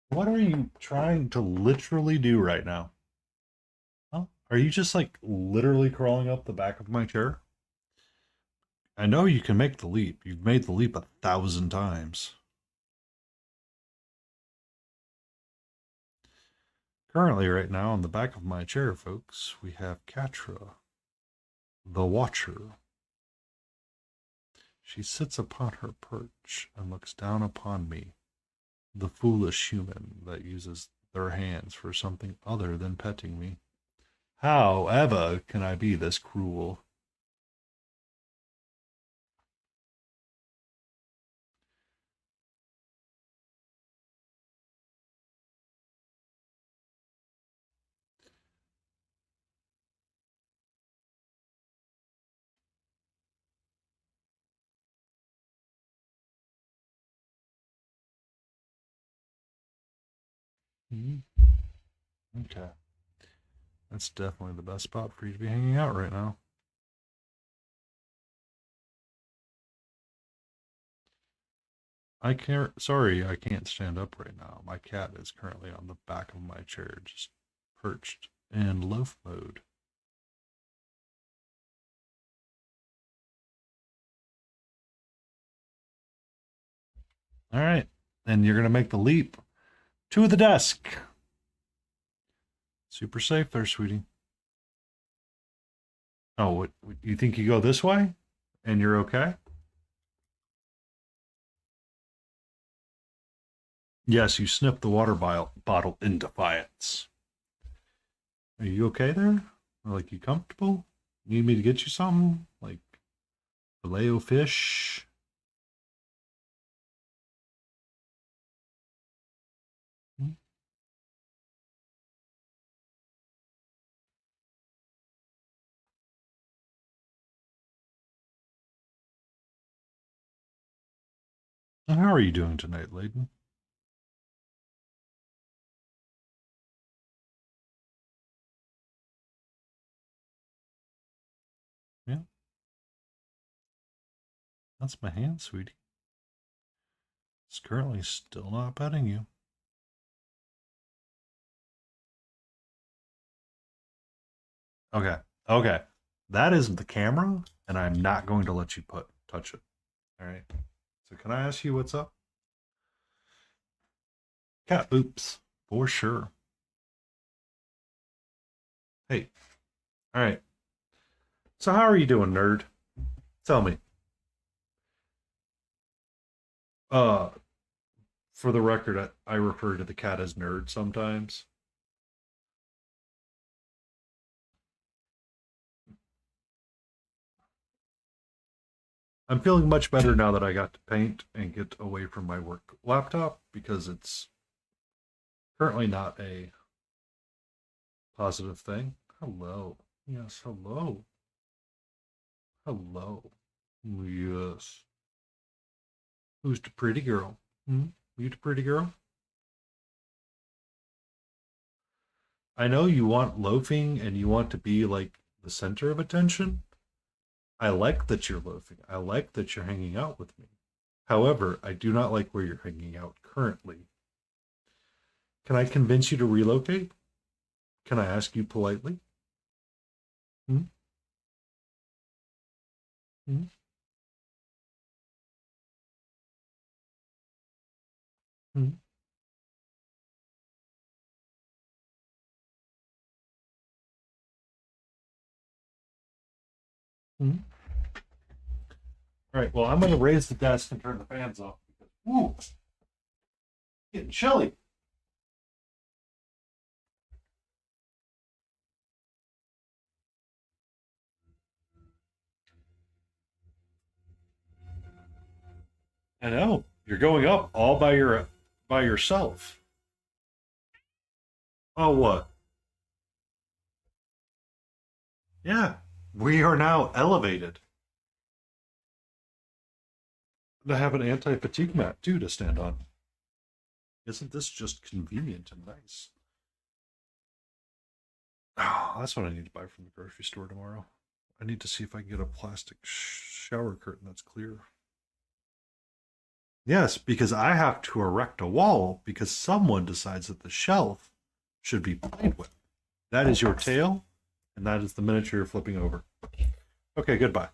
What are you trying to literally do right now? Huh? Are you just like literally crawling up the back of my chair? I know you can make the leap. You've made the leap 1,000 times. Currently, right now, on the back of my chair, folks, we have Catra, the Watcher. She sits upon her perch and looks down upon me, the foolish human that uses their hands for something other than petting me. How ever can I be this cruel? Mhm. Okay. That's definitely the best spot for you to be hanging out right now. I can't, sorry, I can't stand up right now. My cat is currently on the back of my chair, just perched in loaf mode. All right. And you're going to make the leap to the desk. Super safe there, sweetie. Oh, what, you think you go this way and you're okay? Yes, you sniffed the water bottle in defiance. Are you okay there? Like, you comfortable? Need me to get you something? Like, filet o fish? Hmm? How are you doing tonight, Layden? Yeah, that's my hand, sweetie. It's currently still not petting you. Okay, okay. That isn't the camera, and I'm not going to let you touch it. All right. So can I ask you what's up? Cat boops, for sure. Hey, all right. So how are you doing, nerd? Tell me. Uh, for the record, I refer to the cat as nerd sometimes. I'm feeling much better now that I got to paint and get away from my work laptop because it's currently not a positive thing. Hello. Yes, hello. Hello. Yes. Who's the pretty girl? Hmm? You the pretty girl? I know you want loafing and you want to be like the center of attention. I like that you're loafing. I like that you're hanging out with me. However, I do not like where you're hanging out currently. Can I convince you to relocate? Can I ask you politely? Hmm? Hmm? Hmm? Hmm? All right, well, I'm going to raise the desk and turn the fans off because, ooh, it's getting chilly. I know. You're going up all by yourself. Oh, what? Yeah, we are now elevated. to have an anti-fatigue mat too to stand on. Isn't this just convenient and nice? Oh, that's what I need to buy from the grocery store tomorrow. I need to see if I can get a plastic shower curtain that's clear. Yes, because I have to erect a wall because someone decides that the shelf should be played with. That is your tail, and that is the miniature you're flipping over. Okay, goodbye.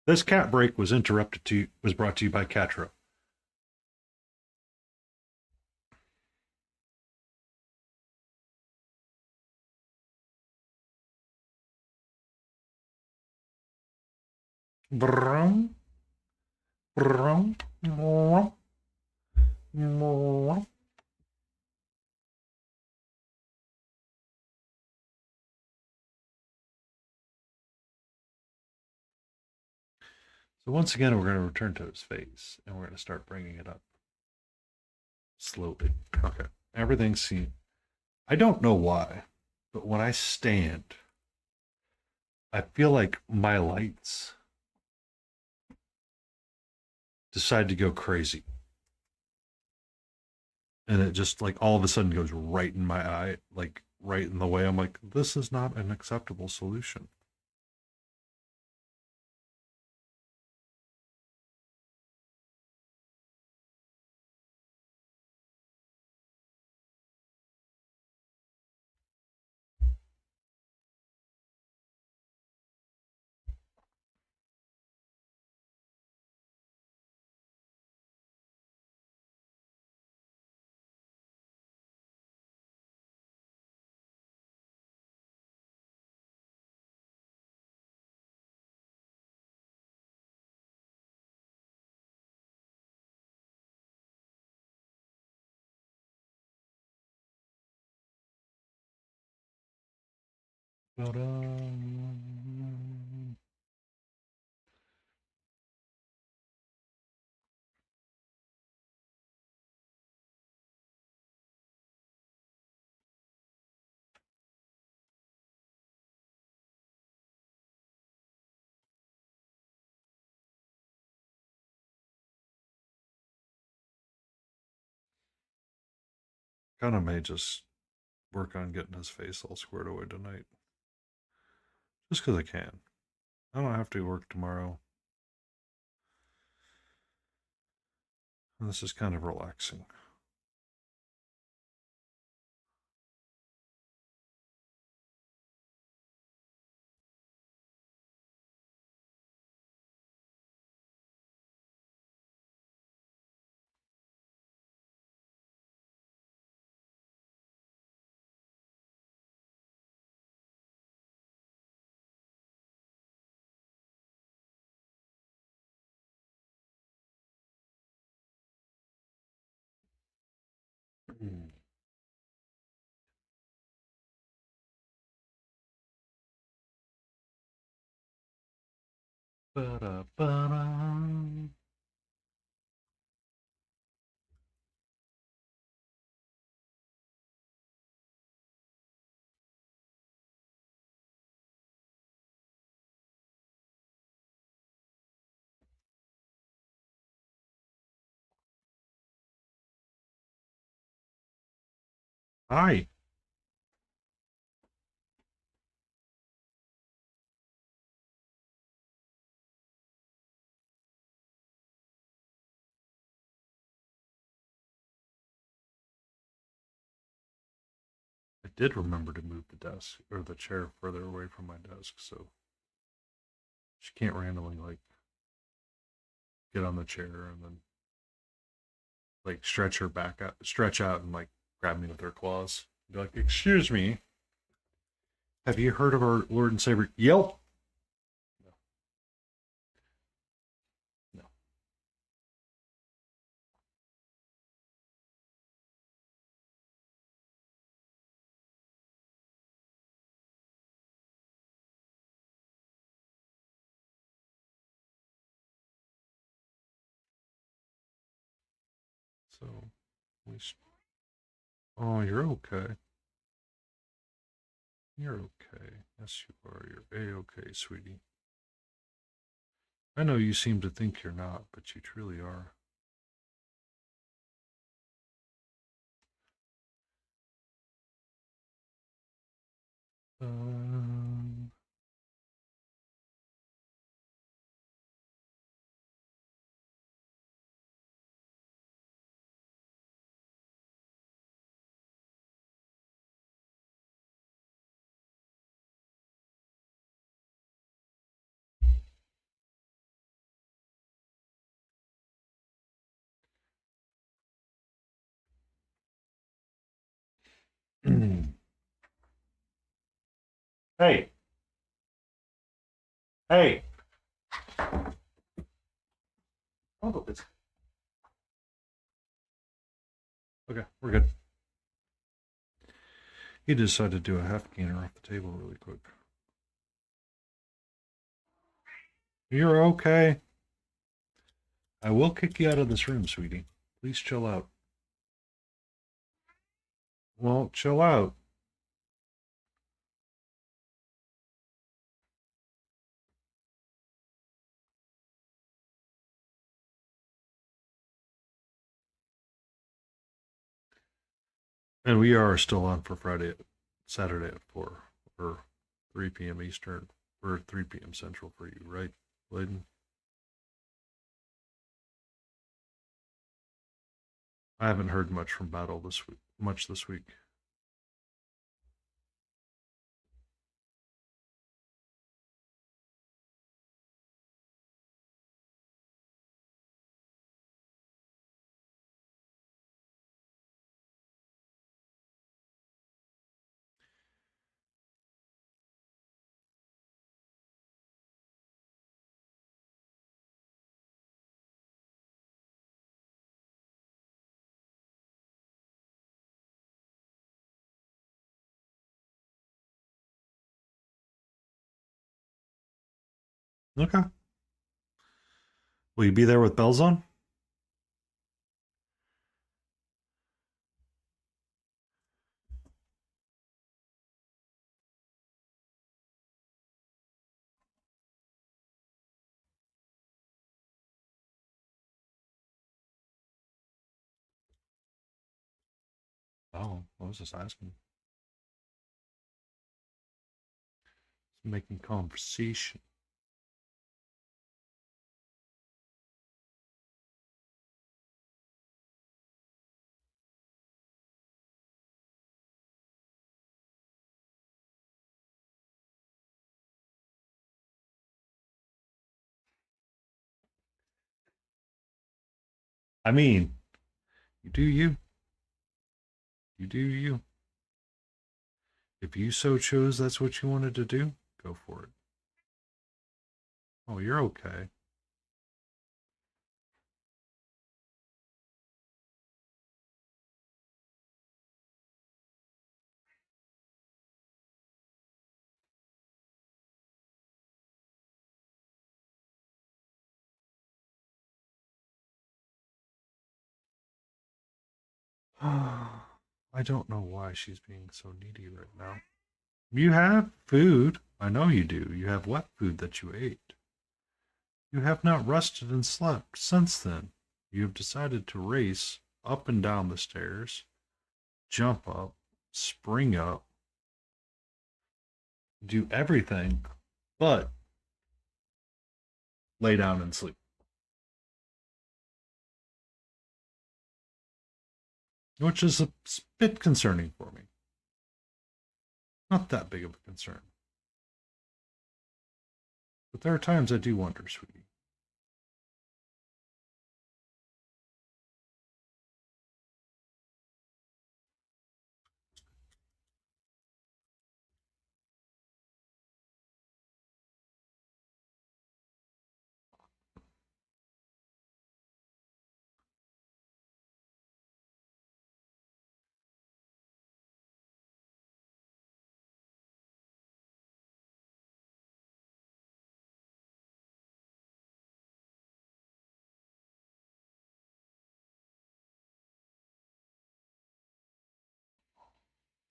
This cat break was brought to you by Catro. Brum, brum, brum, brum. So once again, we're going to return to his face, and we're going to start bringing it up slowly. Okay, everything's seen. I don't know why, but when I stand, I feel like my lights decide to go crazy. And it just like all of a sudden goes right in my eye, like right in the way. I'm like, this is not an acceptable solution. But kind of may just work on getting his face all squared away tonight, just because I can. I don't have to work tomorrow. And this is kind of relaxing. Ba-da-ba-da. Hi. I did remember to move the desk or the chair further away from my desk, so she can't randomly like get on the chair and then like stretch out and like grab me with her claws. Be like, "Excuse me, have you heard of our Lord and Savior?" Yelp. No, no. So we. Oh, you're okay. You're okay. Yes, you are. You're a okay, sweetie. I know you seem to think you're not, but you truly are. Um, hey, hey. Oh, it's okay. We're good. He decided to do a half gainer off the table really quick. You're okay. I will kick you out of this room, sweetie. Please chill out. Well, chill out. And we are still on for Saturday at 4 or 3 p.m. Eastern or 3 p.m. Central for you, right, Layden? I haven't heard much from Battle this week. Okay. Will you be there with bells on? Oh, I was just asking. Making conversation. I mean, you do you. You do you. If you so chose that's what you wanted to do, go for it. Oh, you're okay. I don't know why she's being so needy right now. You have food. I know you do. You have wet food that you ate. You have not rested and slept since then. You have decided to race up and down the stairs, jump up, spring up, do everything but lay down and sleep. Which is a bit concerning for me. Not that big of a concern. But there are times I do wonder, sweetie.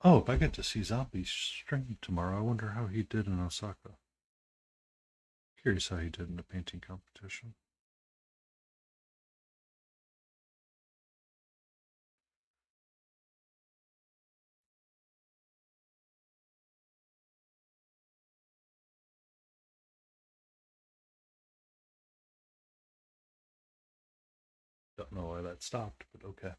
Oh, if I get to see Zombie String tomorrow, I wonder how he did in Osaka. Curious how he did in the painting competition. Don't know why that stopped, but okay.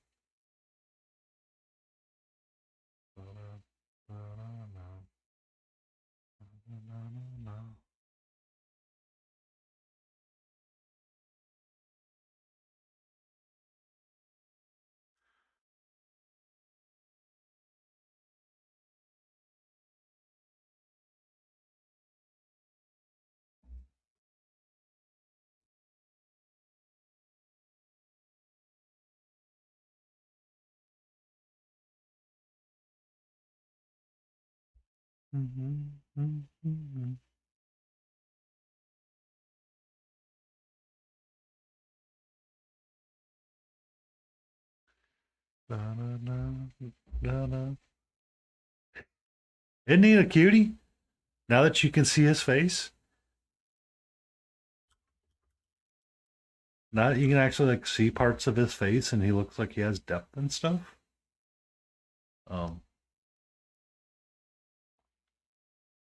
Isn't he a cutie? Now that you can see his face, now that you can actually like see parts of his face, and he looks like he has depth and stuff. Um,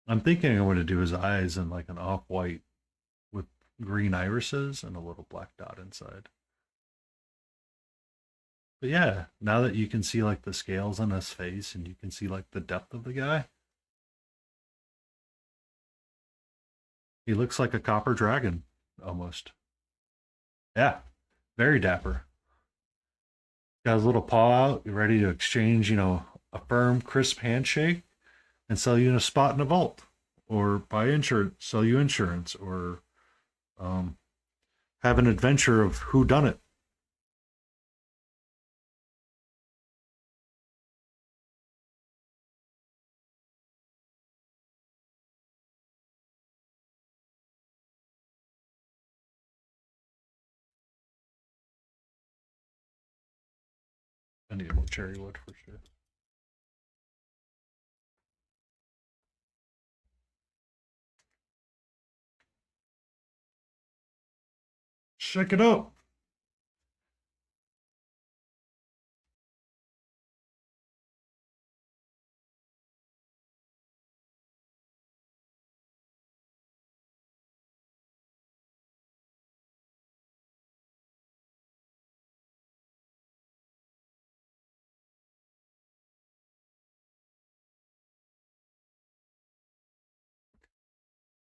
I'm thinking I'm going to do his eyes in like an off-white with green irises and a little black dot inside. But yeah, now that you can see like the scales on his face and you can see like the depth of the guy, he looks like a copper dragon almost. Yeah, very dapper. Got his little paw out, ready to exchange, a firm, crisp handshake and sell you in a spot in a vault, or buy insurance, sell you insurance, or um, have an adventure of who done it. I need more cherry wood for sure. Check it out.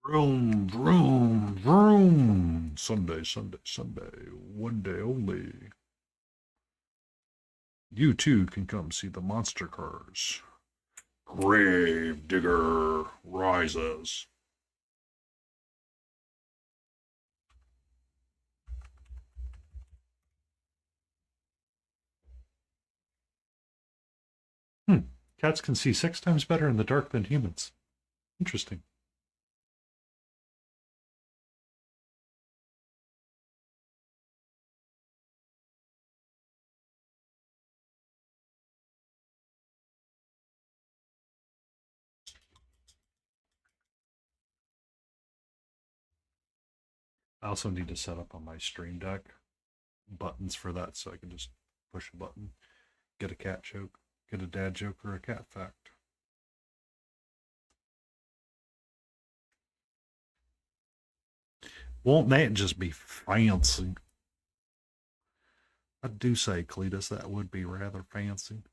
Vroom, vroom, vroom. Sunday, Sunday, Sunday. One day only. You too can come see the monster cars. Grave Digger rises. Cats can see 6 times better in the dark than humans. Interesting. I also need to set up on my Stream Deck buttons for that so I can just push a button, get a cat joke, get a dad joke, or a cat fact. Won't that just be fancy? I do say, Cletus, that would be rather fancy.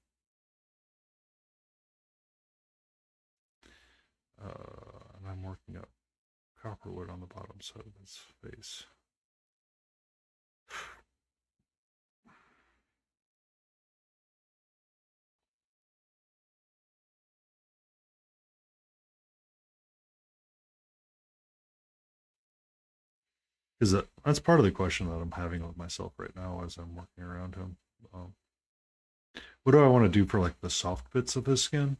And I'm working up copperwood on the bottom side of his face. Is that's part of the question that I'm having with myself right now as I'm working around him. Um, what do I want to do for like the soft bits of his skin?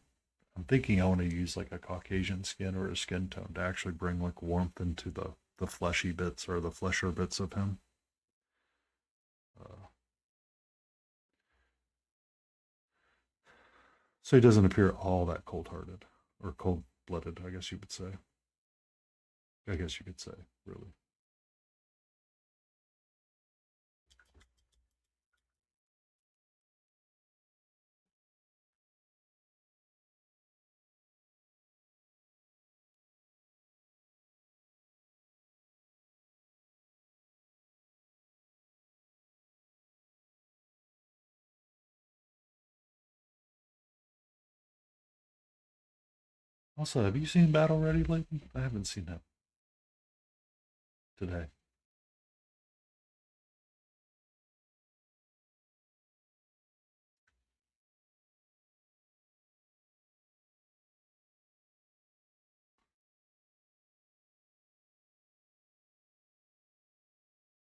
I'm thinking I want to use like a Caucasian skin or a skin tone to actually bring like warmth into the fleshy bits or the flesher bits of him. Uh, so he doesn't appear all that cold hearted or cold blooded, I guess you would say. I guess you could say, really. Also, have you seen Battle Ready lately? I haven't seen that today.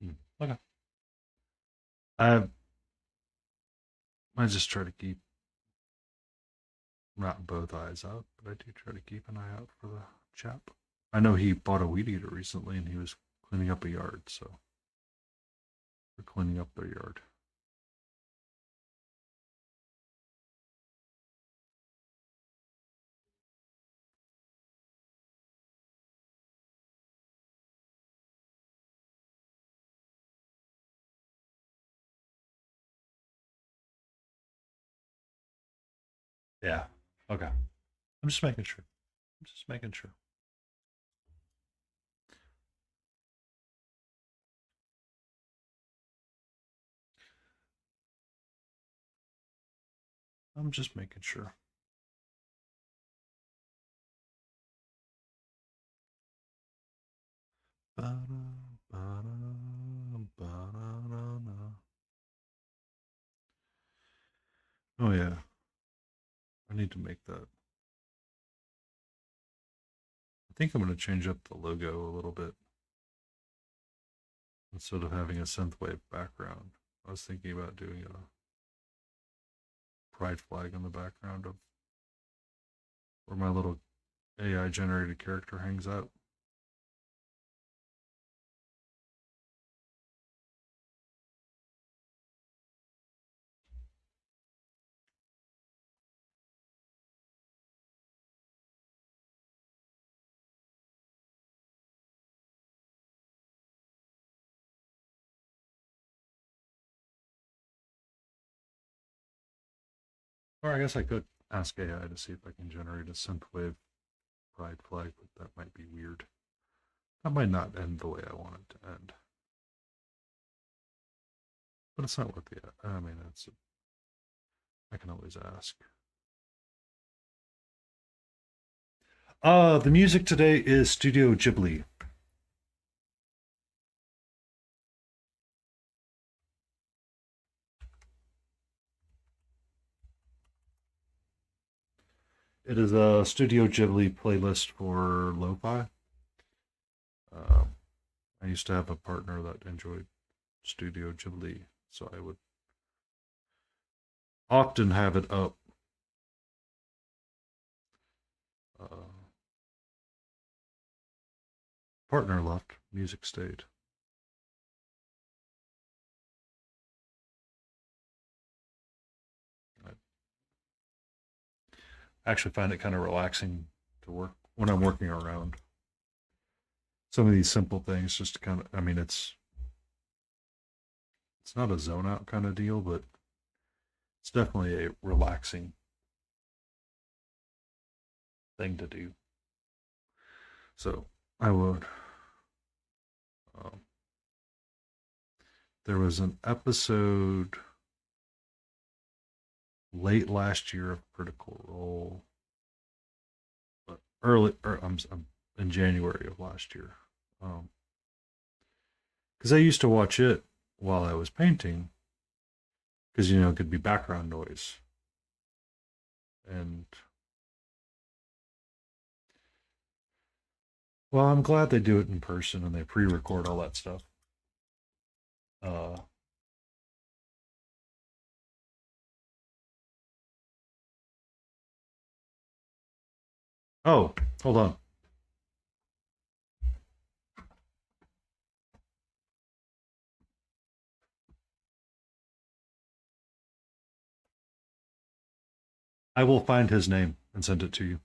Hmm. Okay. I I just try to keep not both eyes out, but I do try to keep an eye out for the chap. I know he bought a weed eater recently, and he was cleaning up a yard, so we're cleaning up their yard. Yeah. Okay. I'm just making sure. I'm just making sure. I'm just making sure. Oh yeah, I need to make that. I think I'm going to change up the logo a little bit instead of having a synthwave background. I was thinking about doing a pride flag in the background of where my little AI generated character hangs out. Or I guess I could ask AI to see if I can generate a synthwave pride flag, but that might be weird. That might not end the way I want it to end. But it's not worth the. I mean, I can always ask. The music today is Studio Ghibli. It is a Studio Ghibli playlist for lo-fi. Uh, I used to have a partner that enjoyed Studio Ghibli, so I would often have it up. Uh, Partner left, music stayed. I actually find it kind of relaxing to work when I'm working around some of these simple things. Just to kind of, I mean, it's not a zone out kind of deal, but it's definitely a relaxing thing to do. So I would. Um, there was an episode late last year of Critical Role, but early, or I'm in January of last year. Because I used to watch it while I was painting, because it could be background noise, and well, I'm glad they do it in person and they pre-record all that stuff. Uh, oh, hold on. I will find his name and send it to you.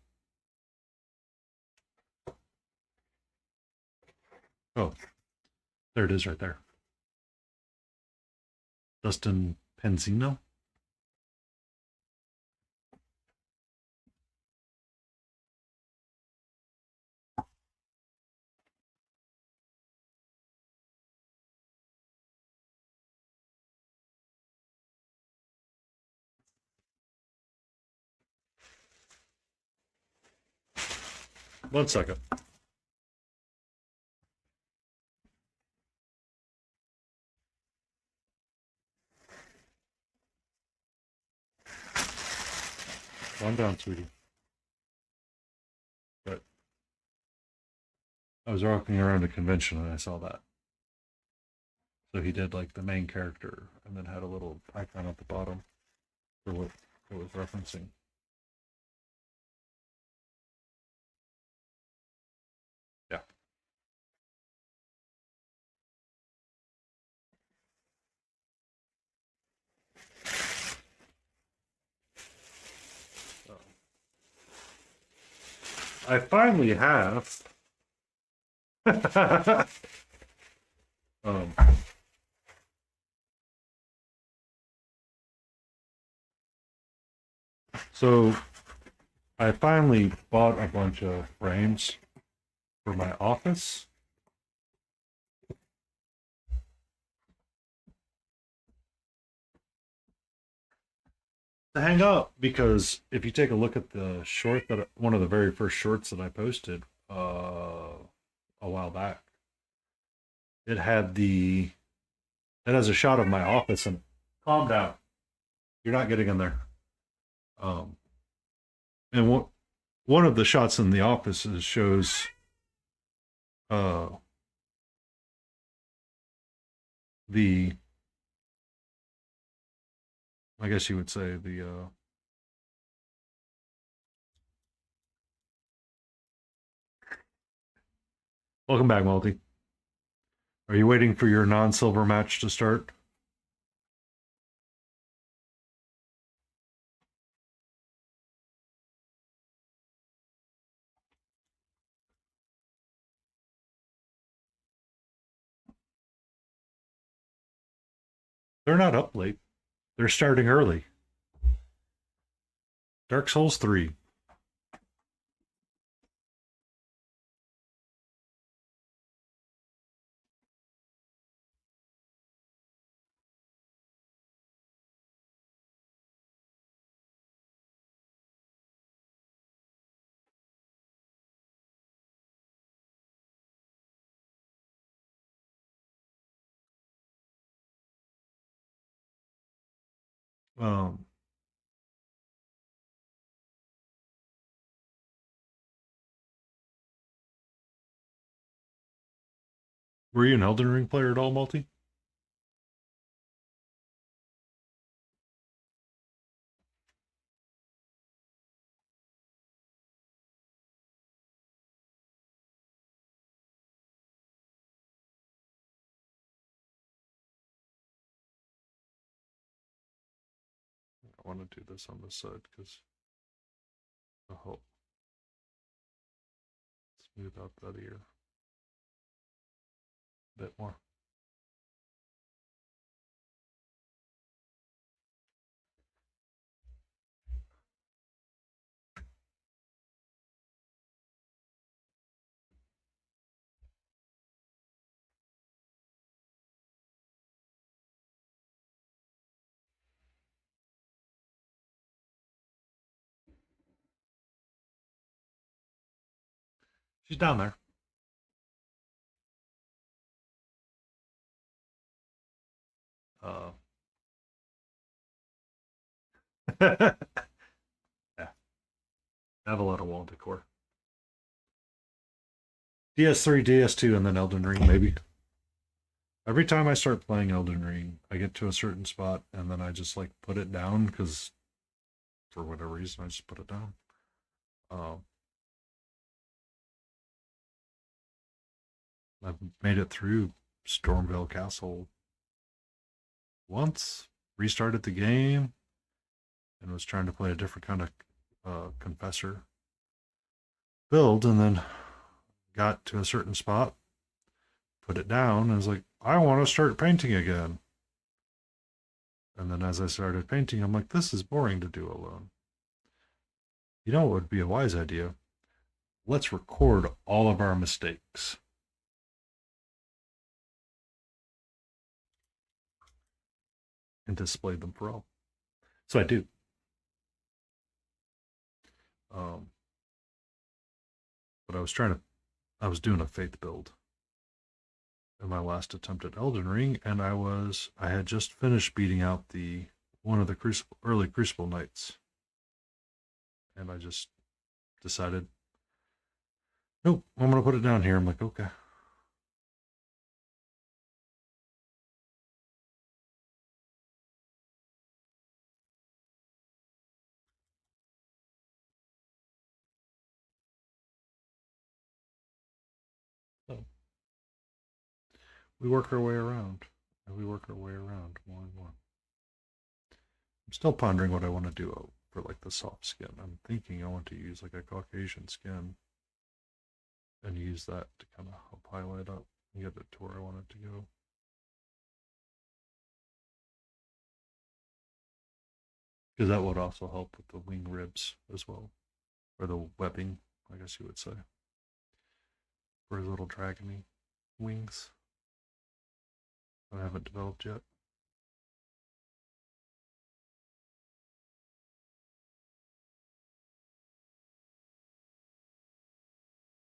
Oh, there it is right there. Dustin Penzino. One second. Calm down, sweetie. But I was walking around a convention and I saw that. So he did like the main character and then had a little icon at the bottom for what it was referencing. Yeah. I finally have. um, so I finally bought a bunch of frames for my office. To hang up, because if you take a look at the short that one of the very first shorts that I posted a while back, it had it has a shot of my office and calm down. You're not getting in there. Um, and one of the shots in the office shows uh the I guess you would say the welcome back, Multi. Are you waiting for your non-silver match to start? They're not up late. They're starting early. Dark Souls 3. Um, were you an Elden Ring player at all, Multi? I want to do this on this side because I'll help smooth out that ear a bit more. She's down there. Uh, yeah, I have a lot of wall decor. DS3, DS2, and then Elden Ring, maybe. Every time I start playing Elden Ring, I get to a certain spot and then I just like put it down because for whatever reason I just put it down. Um, I've made it through Stormvale Castle once, restarted the game, and was trying to play a different kind of confessor build, and then got to a certain spot, put it down and was like, I want to start painting again. And then as I started painting, I'm like, this is boring to do alone. You know what would be a wise idea? Let's record all of our mistakes. And display them for all. So I do. But I was doing a faith build in my last attempt at Elden Ring, and I had just finished beating out one of the early Crucible Knights, and I just decided, nope, I'm gonna put it down here. I'm like, okay. So we work our way around, and we work our way around more and more. I'm still pondering what I want to do for like the soft skin. I'm thinking I want to use like a Caucasian skin and use that to kind of help highlight up and get it to where I want it to go. Because that would also help with the wing ribs as well, or the webbing, I guess you would say, for his little dragony wings that I haven't developed yet.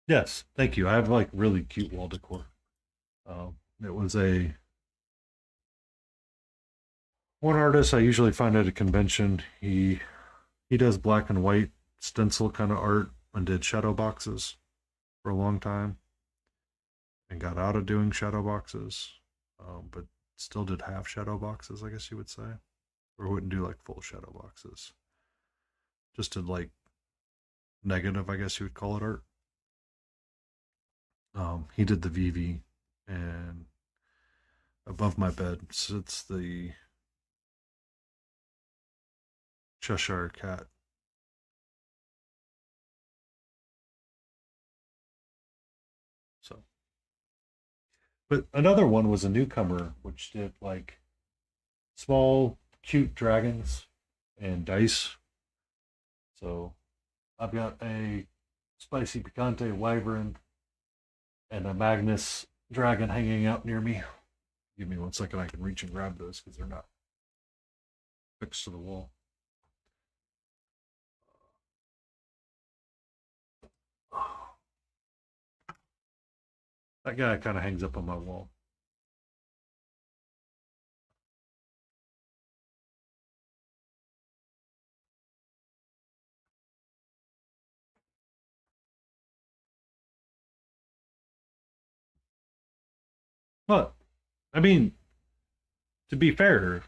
Yes, thank you. I have like really cute wall decor. It was one artist I usually find at a convention. He does black and white stencil kind of art and did shadow boxes for a long time, and got out of doing shadow boxes, but still did half shadow boxes, I guess you would say, or wouldn't do like full shadow boxes. Just did like negative, I guess you would call it, art. He did the Vivi, and above my bed sits the Cheshire Cat. So, but another one was a newcomer, which did like small, cute dragons and dice. So, I've got a spicy picante wyvern and a Magnus dragon hanging out near me. Give me 1 second, I can reach and grab those because they're not fixed to the wall. That guy kind of hangs up on my wall. But, I mean, to be fair,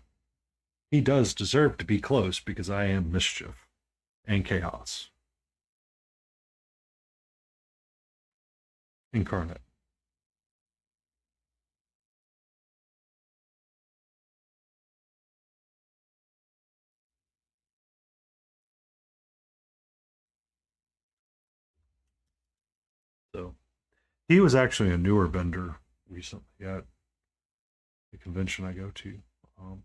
he does deserve to be close because I am mischief and chaos incarnate. So he was actually a newer vendor recently at the convention I go to. Um,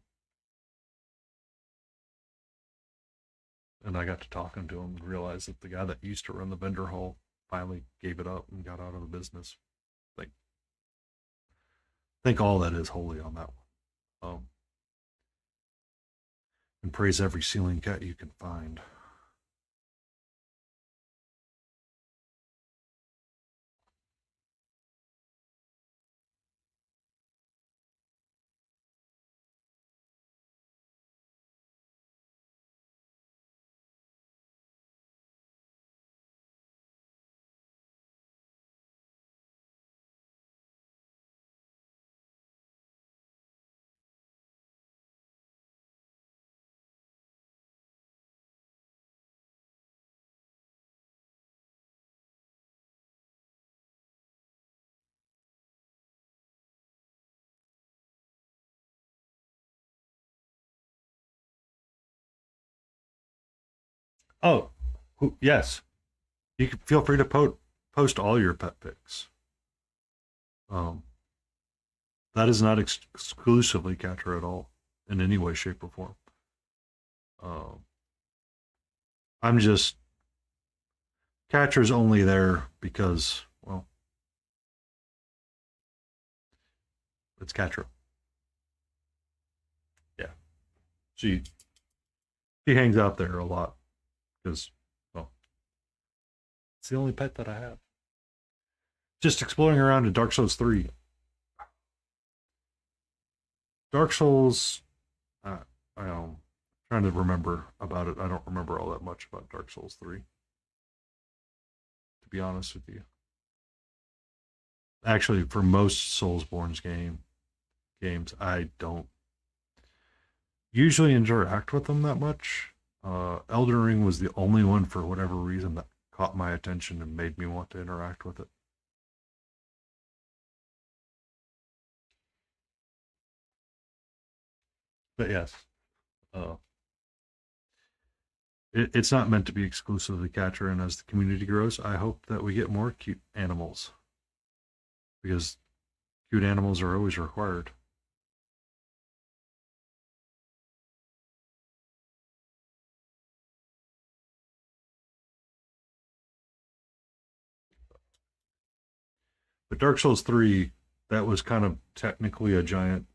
and I got to talking to him and realized that the guy that used to run the vendor hall finally gave it up and got out of the business. Like, think all that is wholly on that one. And praise every ceiling cat you can find. Oh, yes. You can feel free to post all your pet pics. Um, That is not exclusively catcher at all, in any way, shape, or form. Uh, I'm just catcher's only there because, well, it's catcher. Yeah, she she hangs out there a lot because, well, it's the only pet that I have. Just exploring around in Dark Souls 3. Dark Souls, I'm trying to remember about it. I don't remember all that much about Dark Souls 3, to be honest with you. Actually, for most Soulsborne's games, I don't usually interact with them that much. Elden Ring was the only one for whatever reason that caught my attention and made me want to interact with it. But yes, uh, it's not meant to be exclusively catcher, and as the community grows, I hope that we get more cute animals because cute animals are always required. But Dark Souls 3, that was kind of technically a giant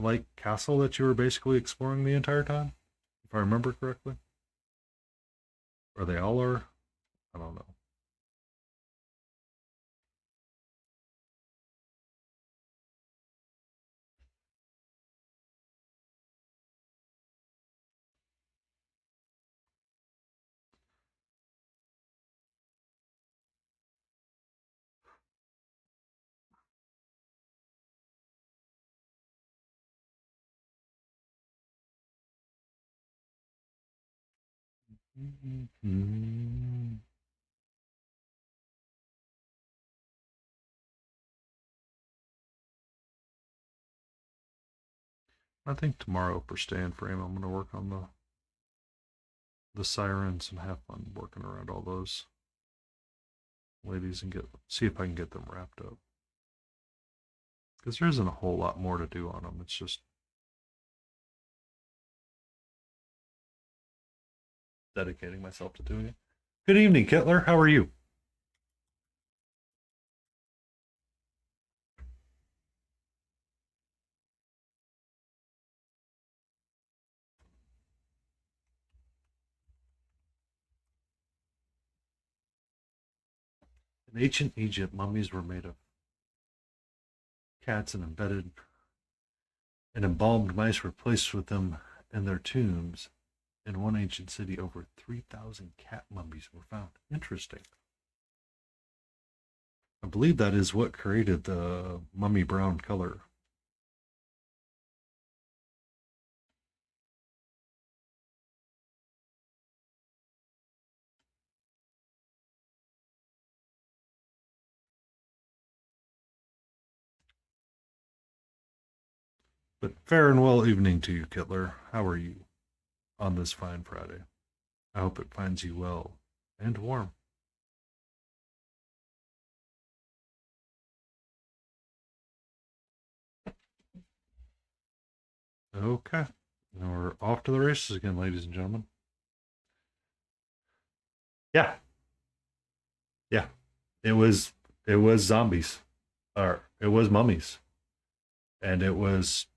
like castle that you were basically exploring the entire time, if I remember correctly. Or they all are. I don't know. Mm-hmm. I think tomorrow for stand frame, I'm going to work on the sirens and have fun working around all those ladies and see if I can get them wrapped up. Because there isn't a whole lot more to do on them. It's just dedicating myself to doing it. Good evening, Kittler. How are you? In ancient Egypt, mummies were made of cats and embalmed mice were placed with them in their tombs. In one ancient city, over 3,000 cat mummies were found. Interesting. I believe that is what created the mummy brown color. But fair and well evening to you, Kittler. How are you on this fine Friday? I hope it finds you well and warm. Okay. Now we're off to the races again, ladies and gentlemen. Yeah. Yeah. It was zombies. Or it was mummies. And it was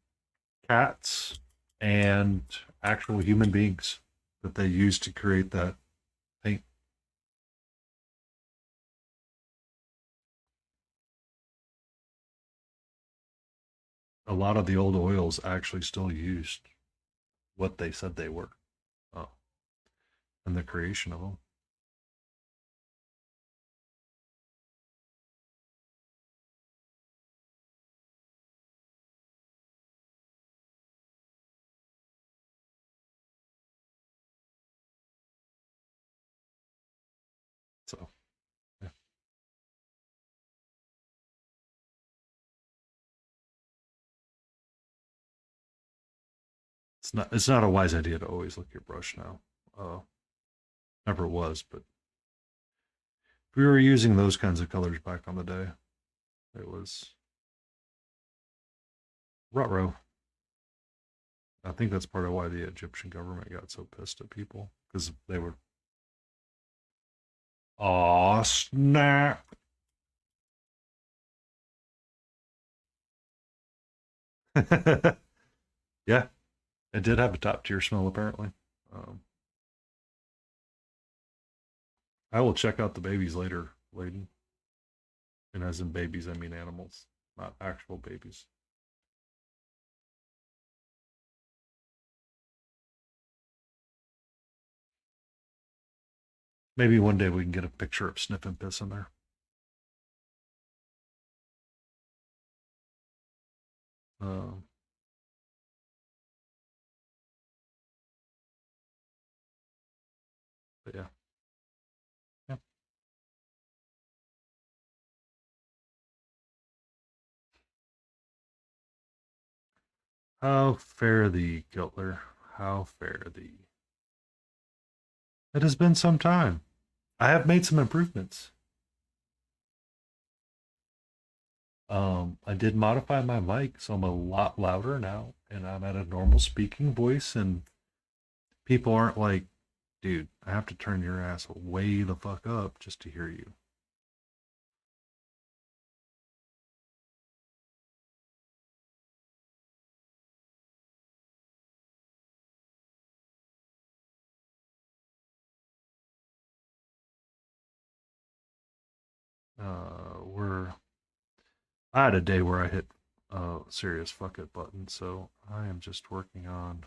cats and actual human beings that they used to create that paint. A lot of the old oils actually still used what they said they were, uh, in the creation of them. So, yeah. It's not a wise idea to always lick your brush now. Never was, but we were using those kinds of colors back on the day. It was Rutrow. I think that's part of why the Egyptian government got so pissed at people because they were. Aw, snap! Yeah, it did have a top tier smell apparently. Um, I will check out the babies later, lady. And as in babies, I mean animals, not actual babies. Maybe one day we can get a picture of Sniff and Piss in there. Um, but yeah. Yeah. How fare thee, Giltler? How fare thee? It has been some time. I have made some improvements. I did modify my mic, so I'm a lot louder now, and I'm at a normal speaking voice, and people aren't like, dude, I have to turn your ass way the fuck up just to hear you. We're I had a day where I hit a serious fuck it button, so I am just working on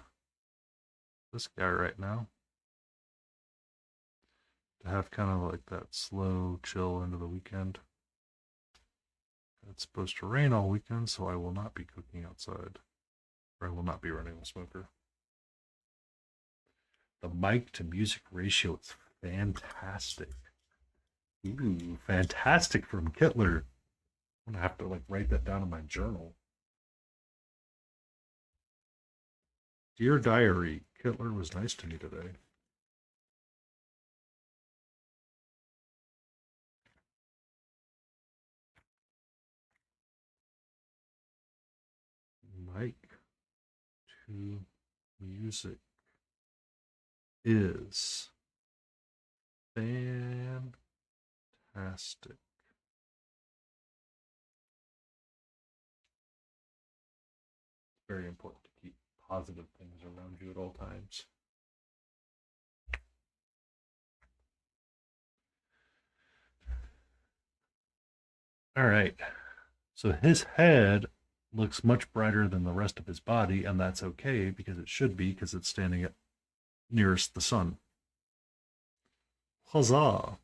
this guy right now to have kind of like that slow chill into the weekend. It's supposed to rain all weekend, so I will not be cooking outside, or I will not be running a smoker. The mic to music ratio is fantastic. Ooh, fantastic from Kittler. I'm gonna have to like write that down in my journal. Dear diary, Kittler was nice to me today. Mic to music is fantastic. It's very important to keep positive things around you at all times. All right. So his head looks much brighter than the rest of his body, and that's okay because it should be because it's standing at nearest the sun. Huzzah!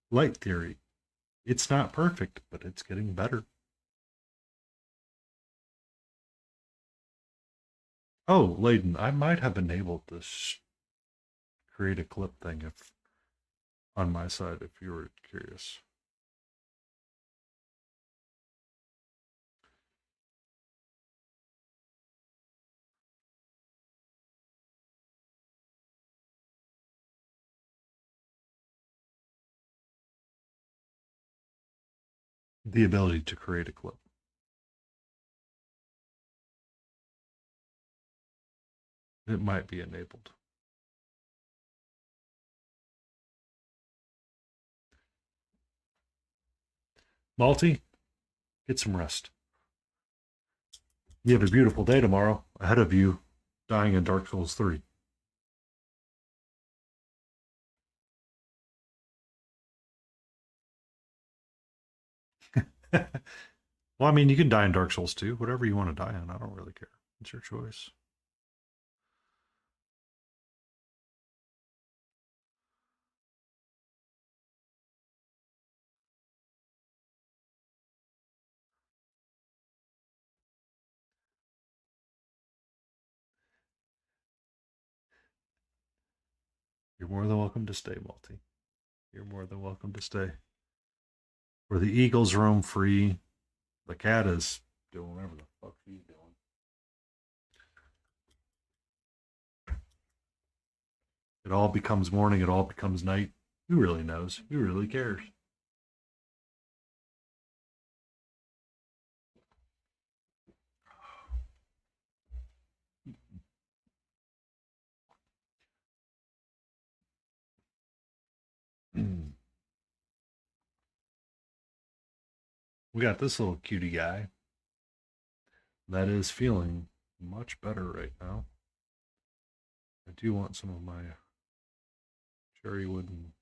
Light theory. It's not perfect, but it's getting better. Oh, Layden, I might have enabled this create a clip thing if on my side if you were curious. The ability to create a clip. It might be enabled. Malty, get some rest. You have a beautiful day tomorrow ahead of you, dying in Dark Souls 3. Well, I mean, you can die in Dark Souls 2, whatever you want to die in. I don't really care. It's your choice. You're more than welcome to stay, Malty. You're more than welcome to stay. Where the eagles roam free, the cat is doing whatever the fuck she's doing. It all becomes morning, it all becomes night. Who really knows? Who really cares? We got this little cutie guy that is feeling much better right now. I do want some of my cherry wood and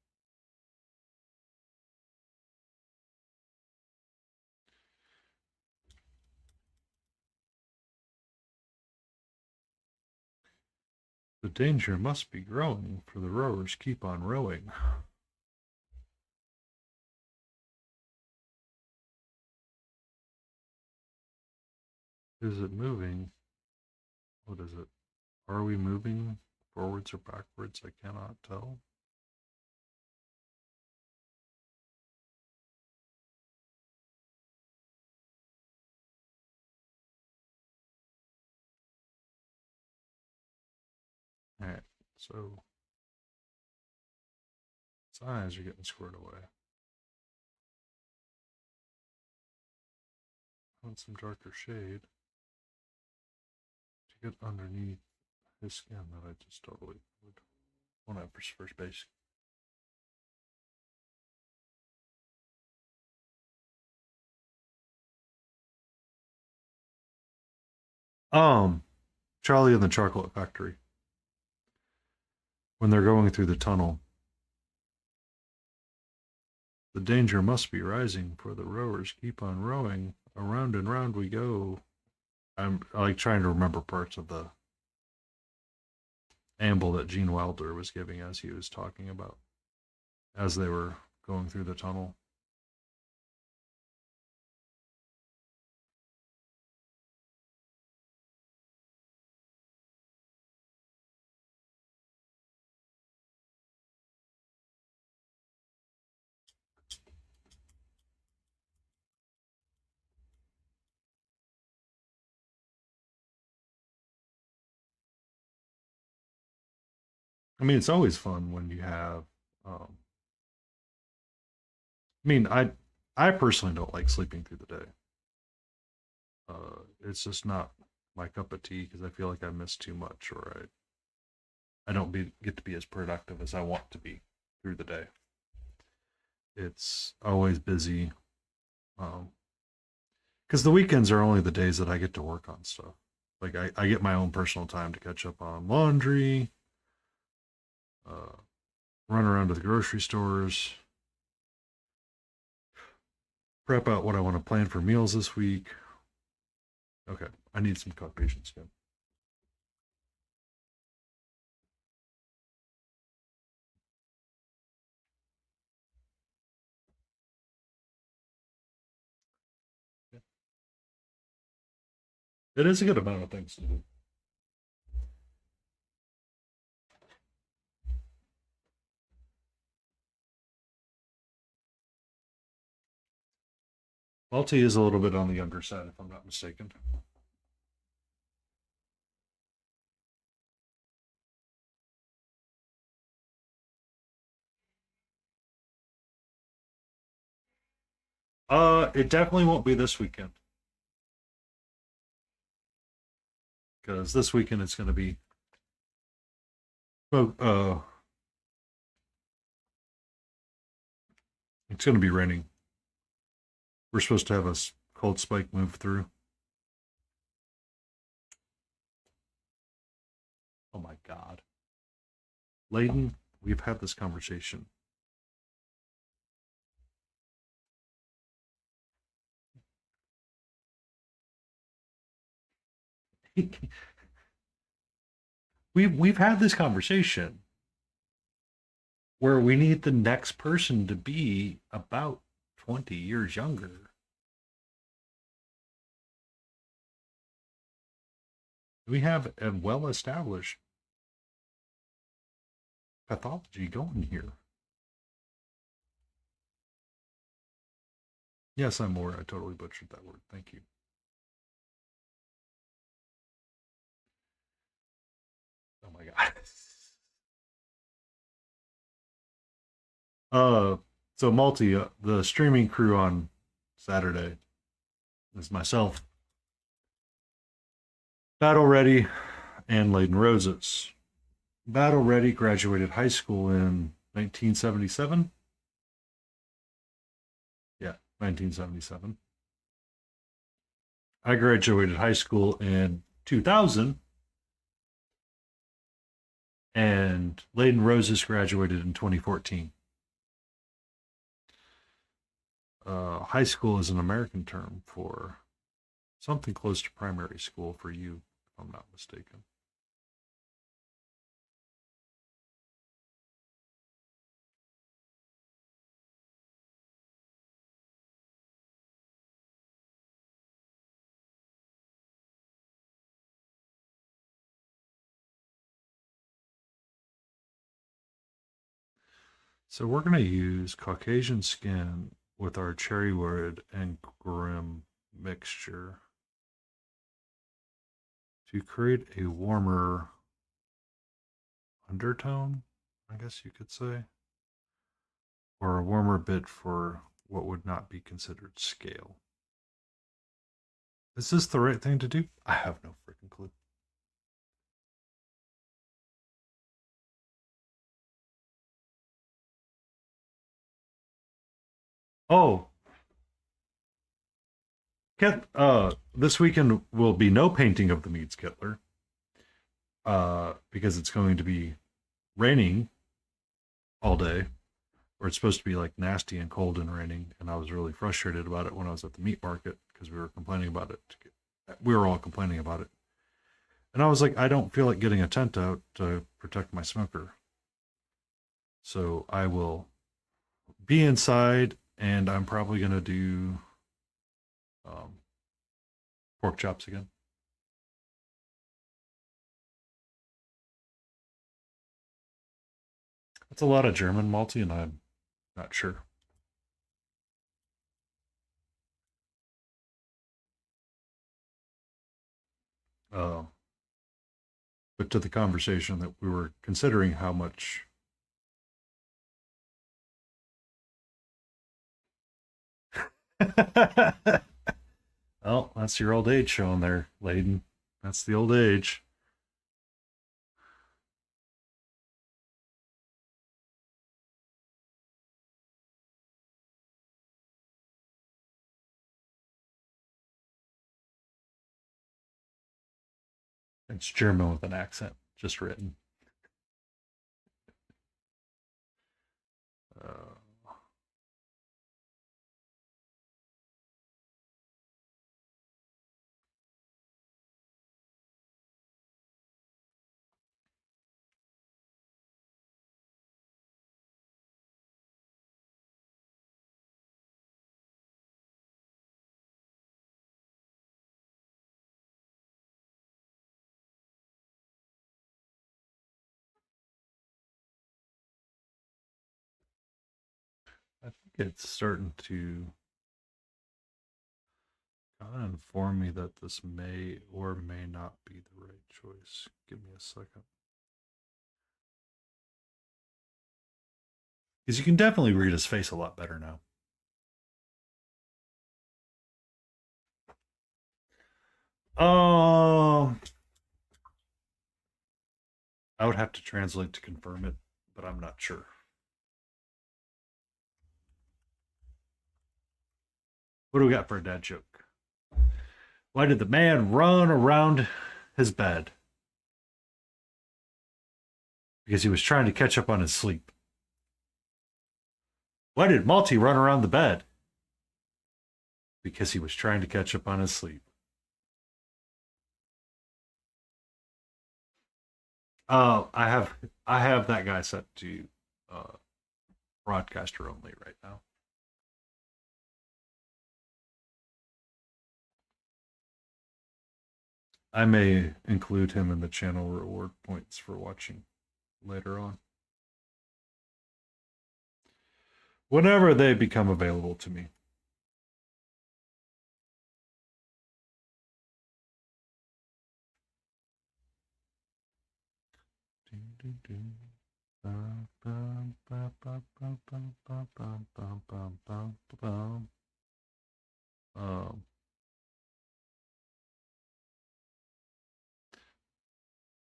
the danger must be growing, for the rowers keep on rowing. Is it moving? What is it? Are we moving forwards or backwards? I cannot tell. Alright, so its eyes are getting squared away. I want some darker shade to get underneath his skin that I just totally would want to first base. Charlie and the Chocolate Factory. When they're going through the tunnel, the danger must be rising, for the rowers keep on rowing. Around and round we go. I'm like trying to remember parts of the amble that Gene Wilder was giving as he was talking about as they were going through the tunnel. I mean, it's always fun when you have. I mean, I personally don't like sleeping through the day. It's just not my cup of tea because I feel like I miss too much, or I don't get to be as productive as I want to be through the day. It's always busy. Because the weekends are only the days that I get to work on stuff. Like I get my own personal time to catch up on laundry, uh, run around to the grocery stores, prep out what I want to plan for meals this week. Okay, I need some Caucasian skin. It is a good amount of things to do. Malty is a little bit on the younger side, if I'm not mistaken. It definitely won't be this weekend because this weekend it's going to be. Well, it's going to be raining. We're supposed to have a cold spike move through. Oh my god, Layden, we've had this conversation. we've had this conversation where we need the next person to be about 20 years younger. We have a well established pathology going here. Yes, I'm aware. I totally butchered that word. Thank you. Oh my god. So Multi, the streaming crew on Saturday is myself, Battle Ready, and Layden Roses. Battle Ready graduated high school in 1977. Yeah, 1977. I graduated high school in 2000, and Layden Roses graduated in 2014. High school is an American term for something close to primary school for you, if I'm not mistaken. So we're going to use Caucasian skin with our cherrywood and grim mixture to create a warmer undertone, I guess you could say, or a warmer bit for what would not be considered scale. Is this the right thing to do? I have no freaking clue. Oh, this weekend will be no painting of the Meads Kittler, because it's going to be raining all day, or it's supposed to be like nasty and cold and raining. And I was really frustrated about it when I was at the meat market because we were complaining about it. We were all complaining about it. And I was like, I don't feel like getting a tent out to protect my smoker. So I will be inside, and I'm probably going to do pork chops again. That's a lot of German malty, and I'm not sure. Uh, but to the conversation that we were considering how much well, that's your old age showing there, Layden. That's the old age. It's German with an accent, just written. Uh, I think it's starting to kind of inform me that this may or may not be the right choice. Give me a second. Because you can definitely read his face a lot better now. Oh, I would have to translate to confirm it, but I'm not sure. What do we got for a dad joke? Why did the man run around his bed? Because he was trying to catch up on his sleep. Why did Malty run around the bed? Because he was trying to catch up on his sleep. I have that guy set to broadcaster only right now. I may include him in the channel reward points for watching later on. Whenever they become available to me.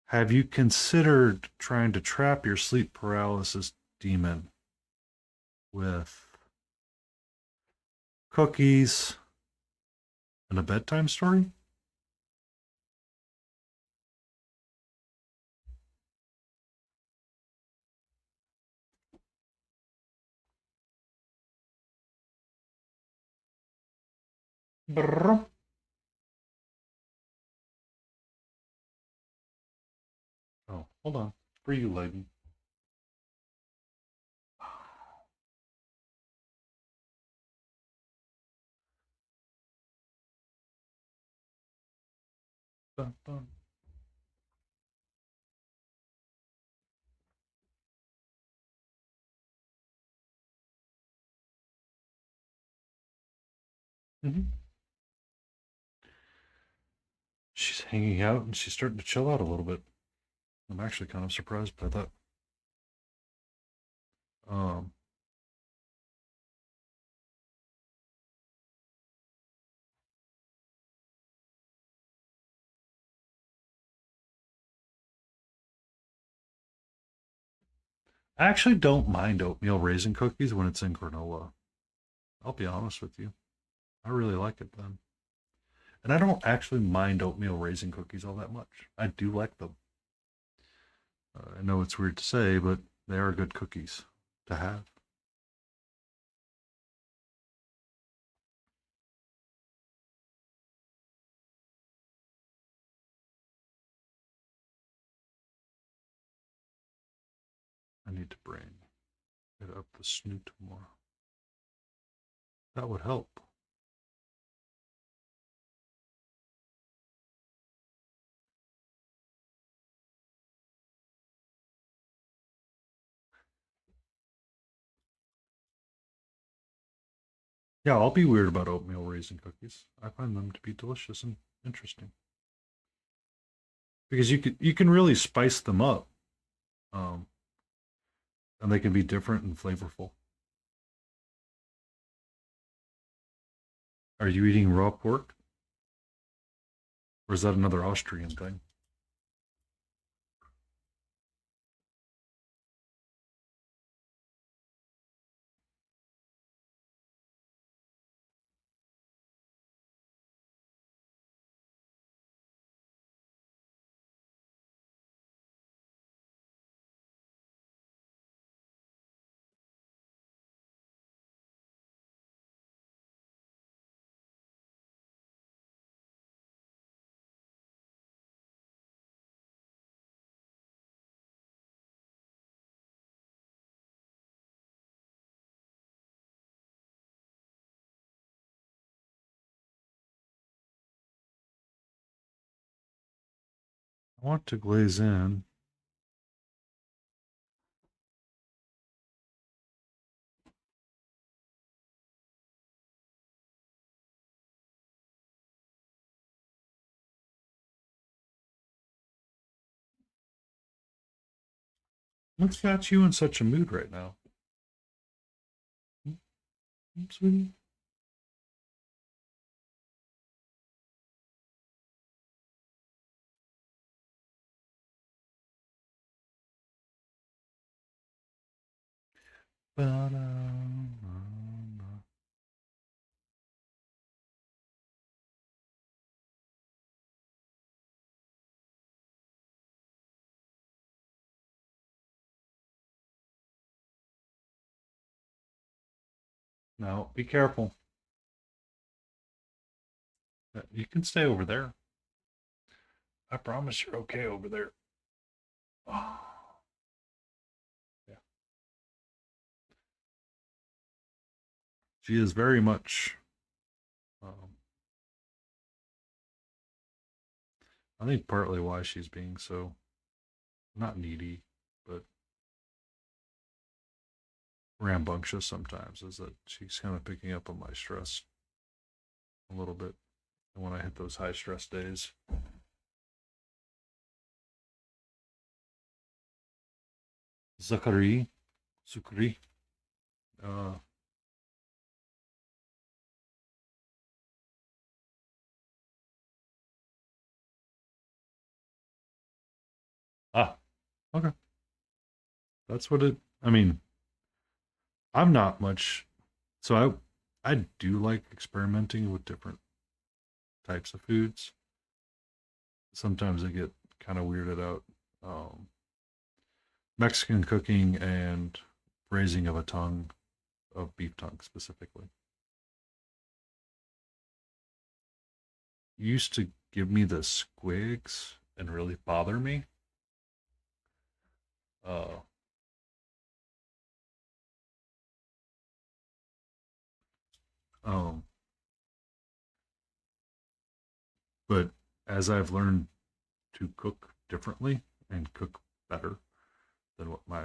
Have you considered trying to trap your sleep paralysis demon with cookies and a bedtime story? Brrr. Oh, hold on. For you, lady. Dun, dun. Mhm. She's hanging out and she's starting to chill out a little bit. I'm actually kind of surprised by that. Um, I actually don't mind oatmeal raisin cookies when it's in granola. I'll be honest with you. I really like it then. And I don't actually mind oatmeal raisin cookies all that much. I do like them. I know it's weird to say, but they are good cookies to have. I need to bring it up the snoot more. That would help. Yeah, I'll be weird about oatmeal raisin cookies. I find them to be delicious and interesting because you can really spice them up, um, and they can be different and flavorful. Are you eating raw pork, or is that another Austrian thing? I want to glaze in. What's got you in such a mood right now, sweetie? Now, be careful. You can stay over there. I promise you're okay over there. Oh, yeah. She is very much, um, I think, partly why she's being so not needy, but rambunctious sometimes is that she's kind of picking up on my stress a little bit. And when I hit those high stress days, Zakari, Sukri, uh, ah, okay. That's what it, I mean, I'm not much, so I do like experimenting with different types of foods. Sometimes I get kind of weirded out. Um, Mexican cooking and braising of a tongue, of beef tongue specifically. used to give me the squigs and really bother me. Uh, um, but as I've learned to cook differently and cook better than what my,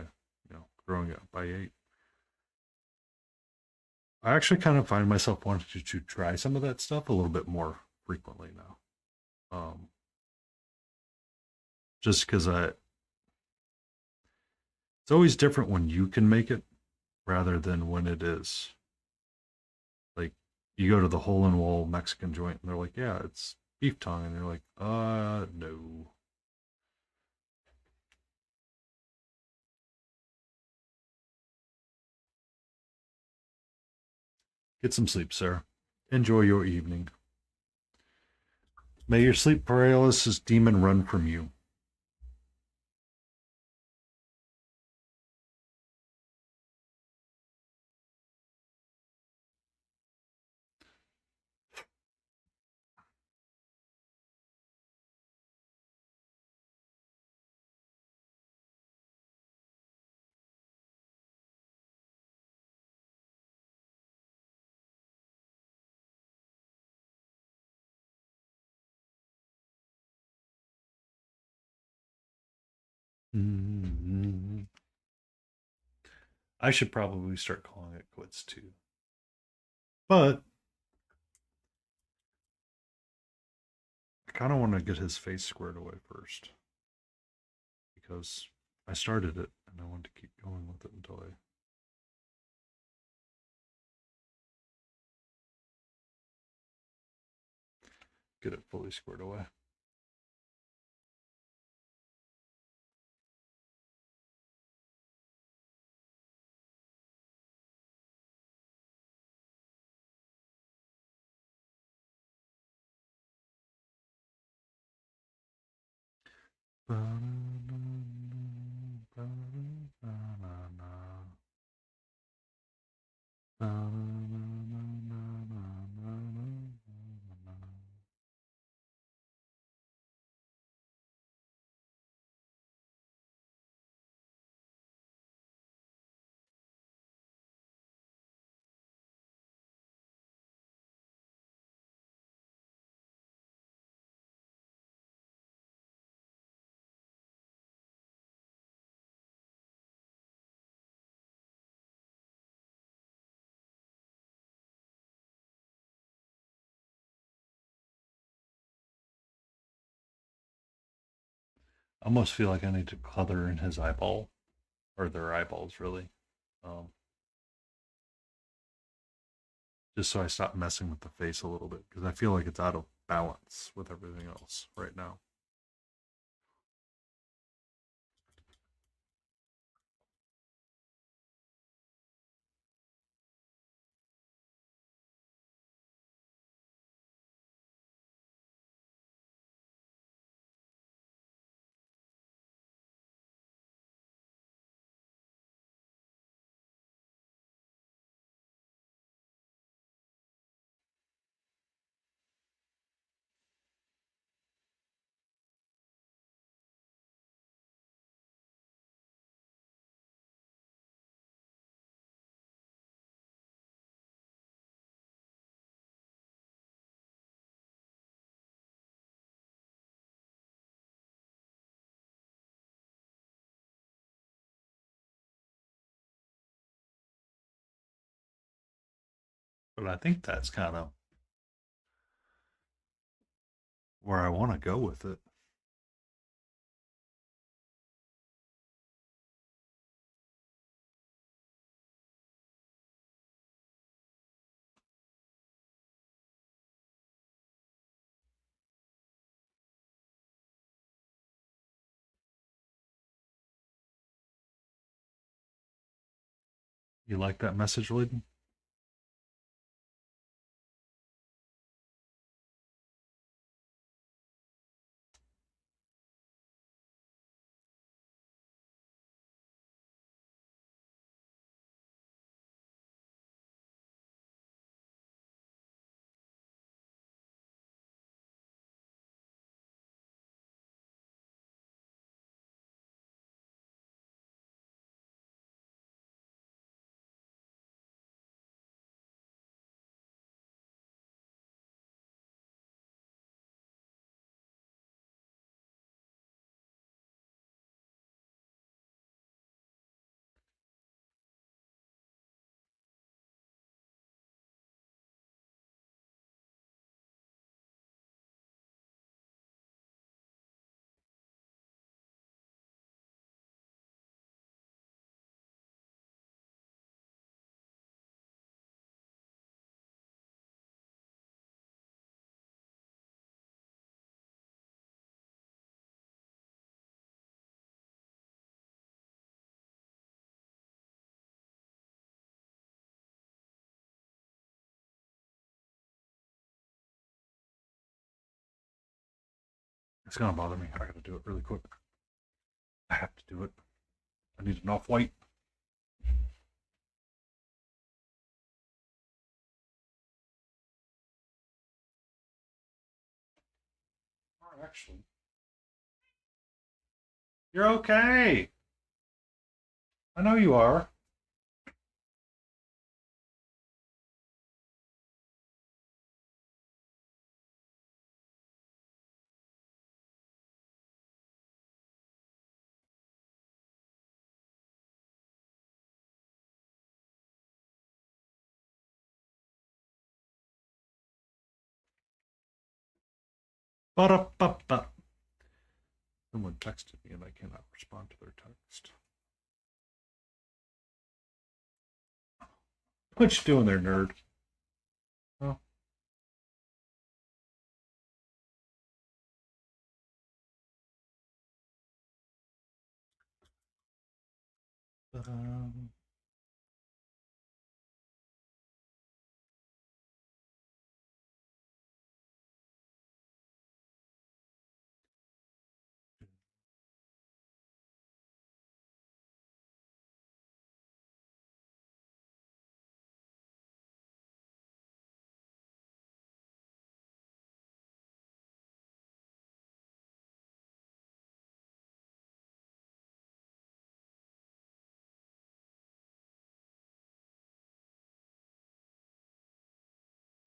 growing up I ate, I actually kind of find myself wanting to try some of that stuff a little bit more frequently now. Just because it's always different when you can make it rather than when it is like you go to the hole in wall Mexican joint and they're like, yeah, it's beef tongue, and you're like, no. Get some sleep, sir. Enjoy your evening. May your sleep paralysis demon run from you. Mm-hmm. I should probably start calling it quits too. But I kind of want to get his face squared away first because I started it and I want to keep going with it until I get it fully squared away. I almost feel like I need to color in his eyeball, or their eyeballs, really, um, just so I stop messing with the face a little bit because I feel like it's out of balance with everything else right now. But I think that's kind of where I want to go with it. You like that message, Layden? It's gonna bother me. I gotta do it really quick. I have to do it. I need an off-white. Actually, you're okay. I know you are. Ba-da-ba-ba. Someone texted me and I cannot respond to their text. What you doing there, nerd? Oh. Um,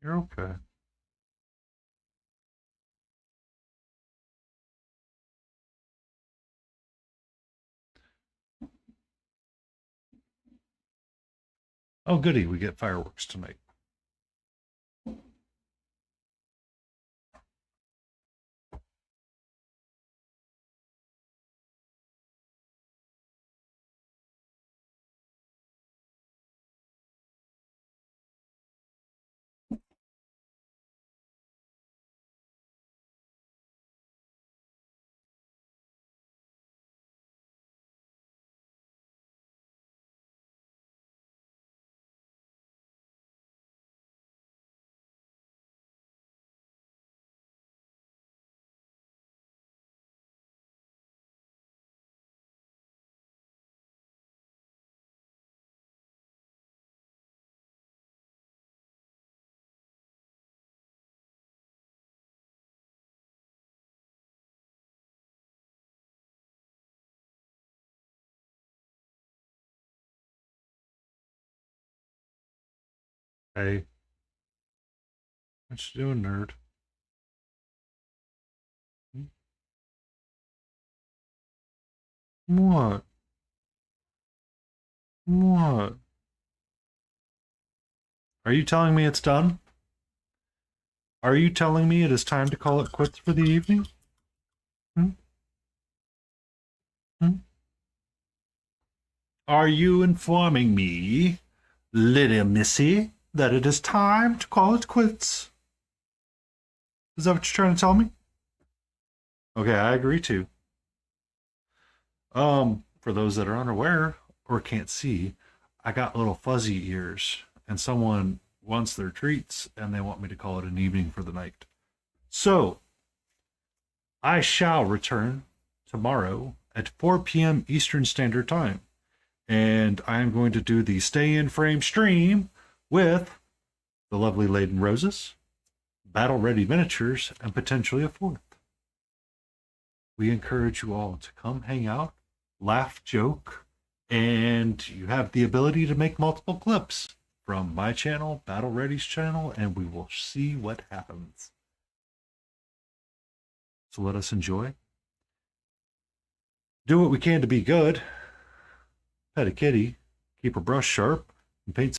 you're okay. Oh, goody. We get fireworks tonight. Hey. What you doing, nerd? What? What? Are you telling me it's done? Are you telling me it is time to call it quits for the evening? Hmm? Hmm? Are you informing me, little missy, that it is time to call it quits? Is that what you're trying to tell me? Okay, I agree too. For those that are unaware or can't see, I got little fuzzy ears, and someone wants their treats and they want me to call it an evening for the night. So, I shall return tomorrow at 4 p.m. Eastern Standard Time. And I'm going to do the Stay in Frame stream with the lovely Laden Roses, Battle Ready Miniatures, and potentially a fourth. We encourage you all to come hang out, laugh, joke, and you have the ability to make multiple clips from my channel, Battle Ready's channel, and we will see what happens. So let us enjoy. Do what we can to be good. Pet a kitty, keep her brush sharp, and paint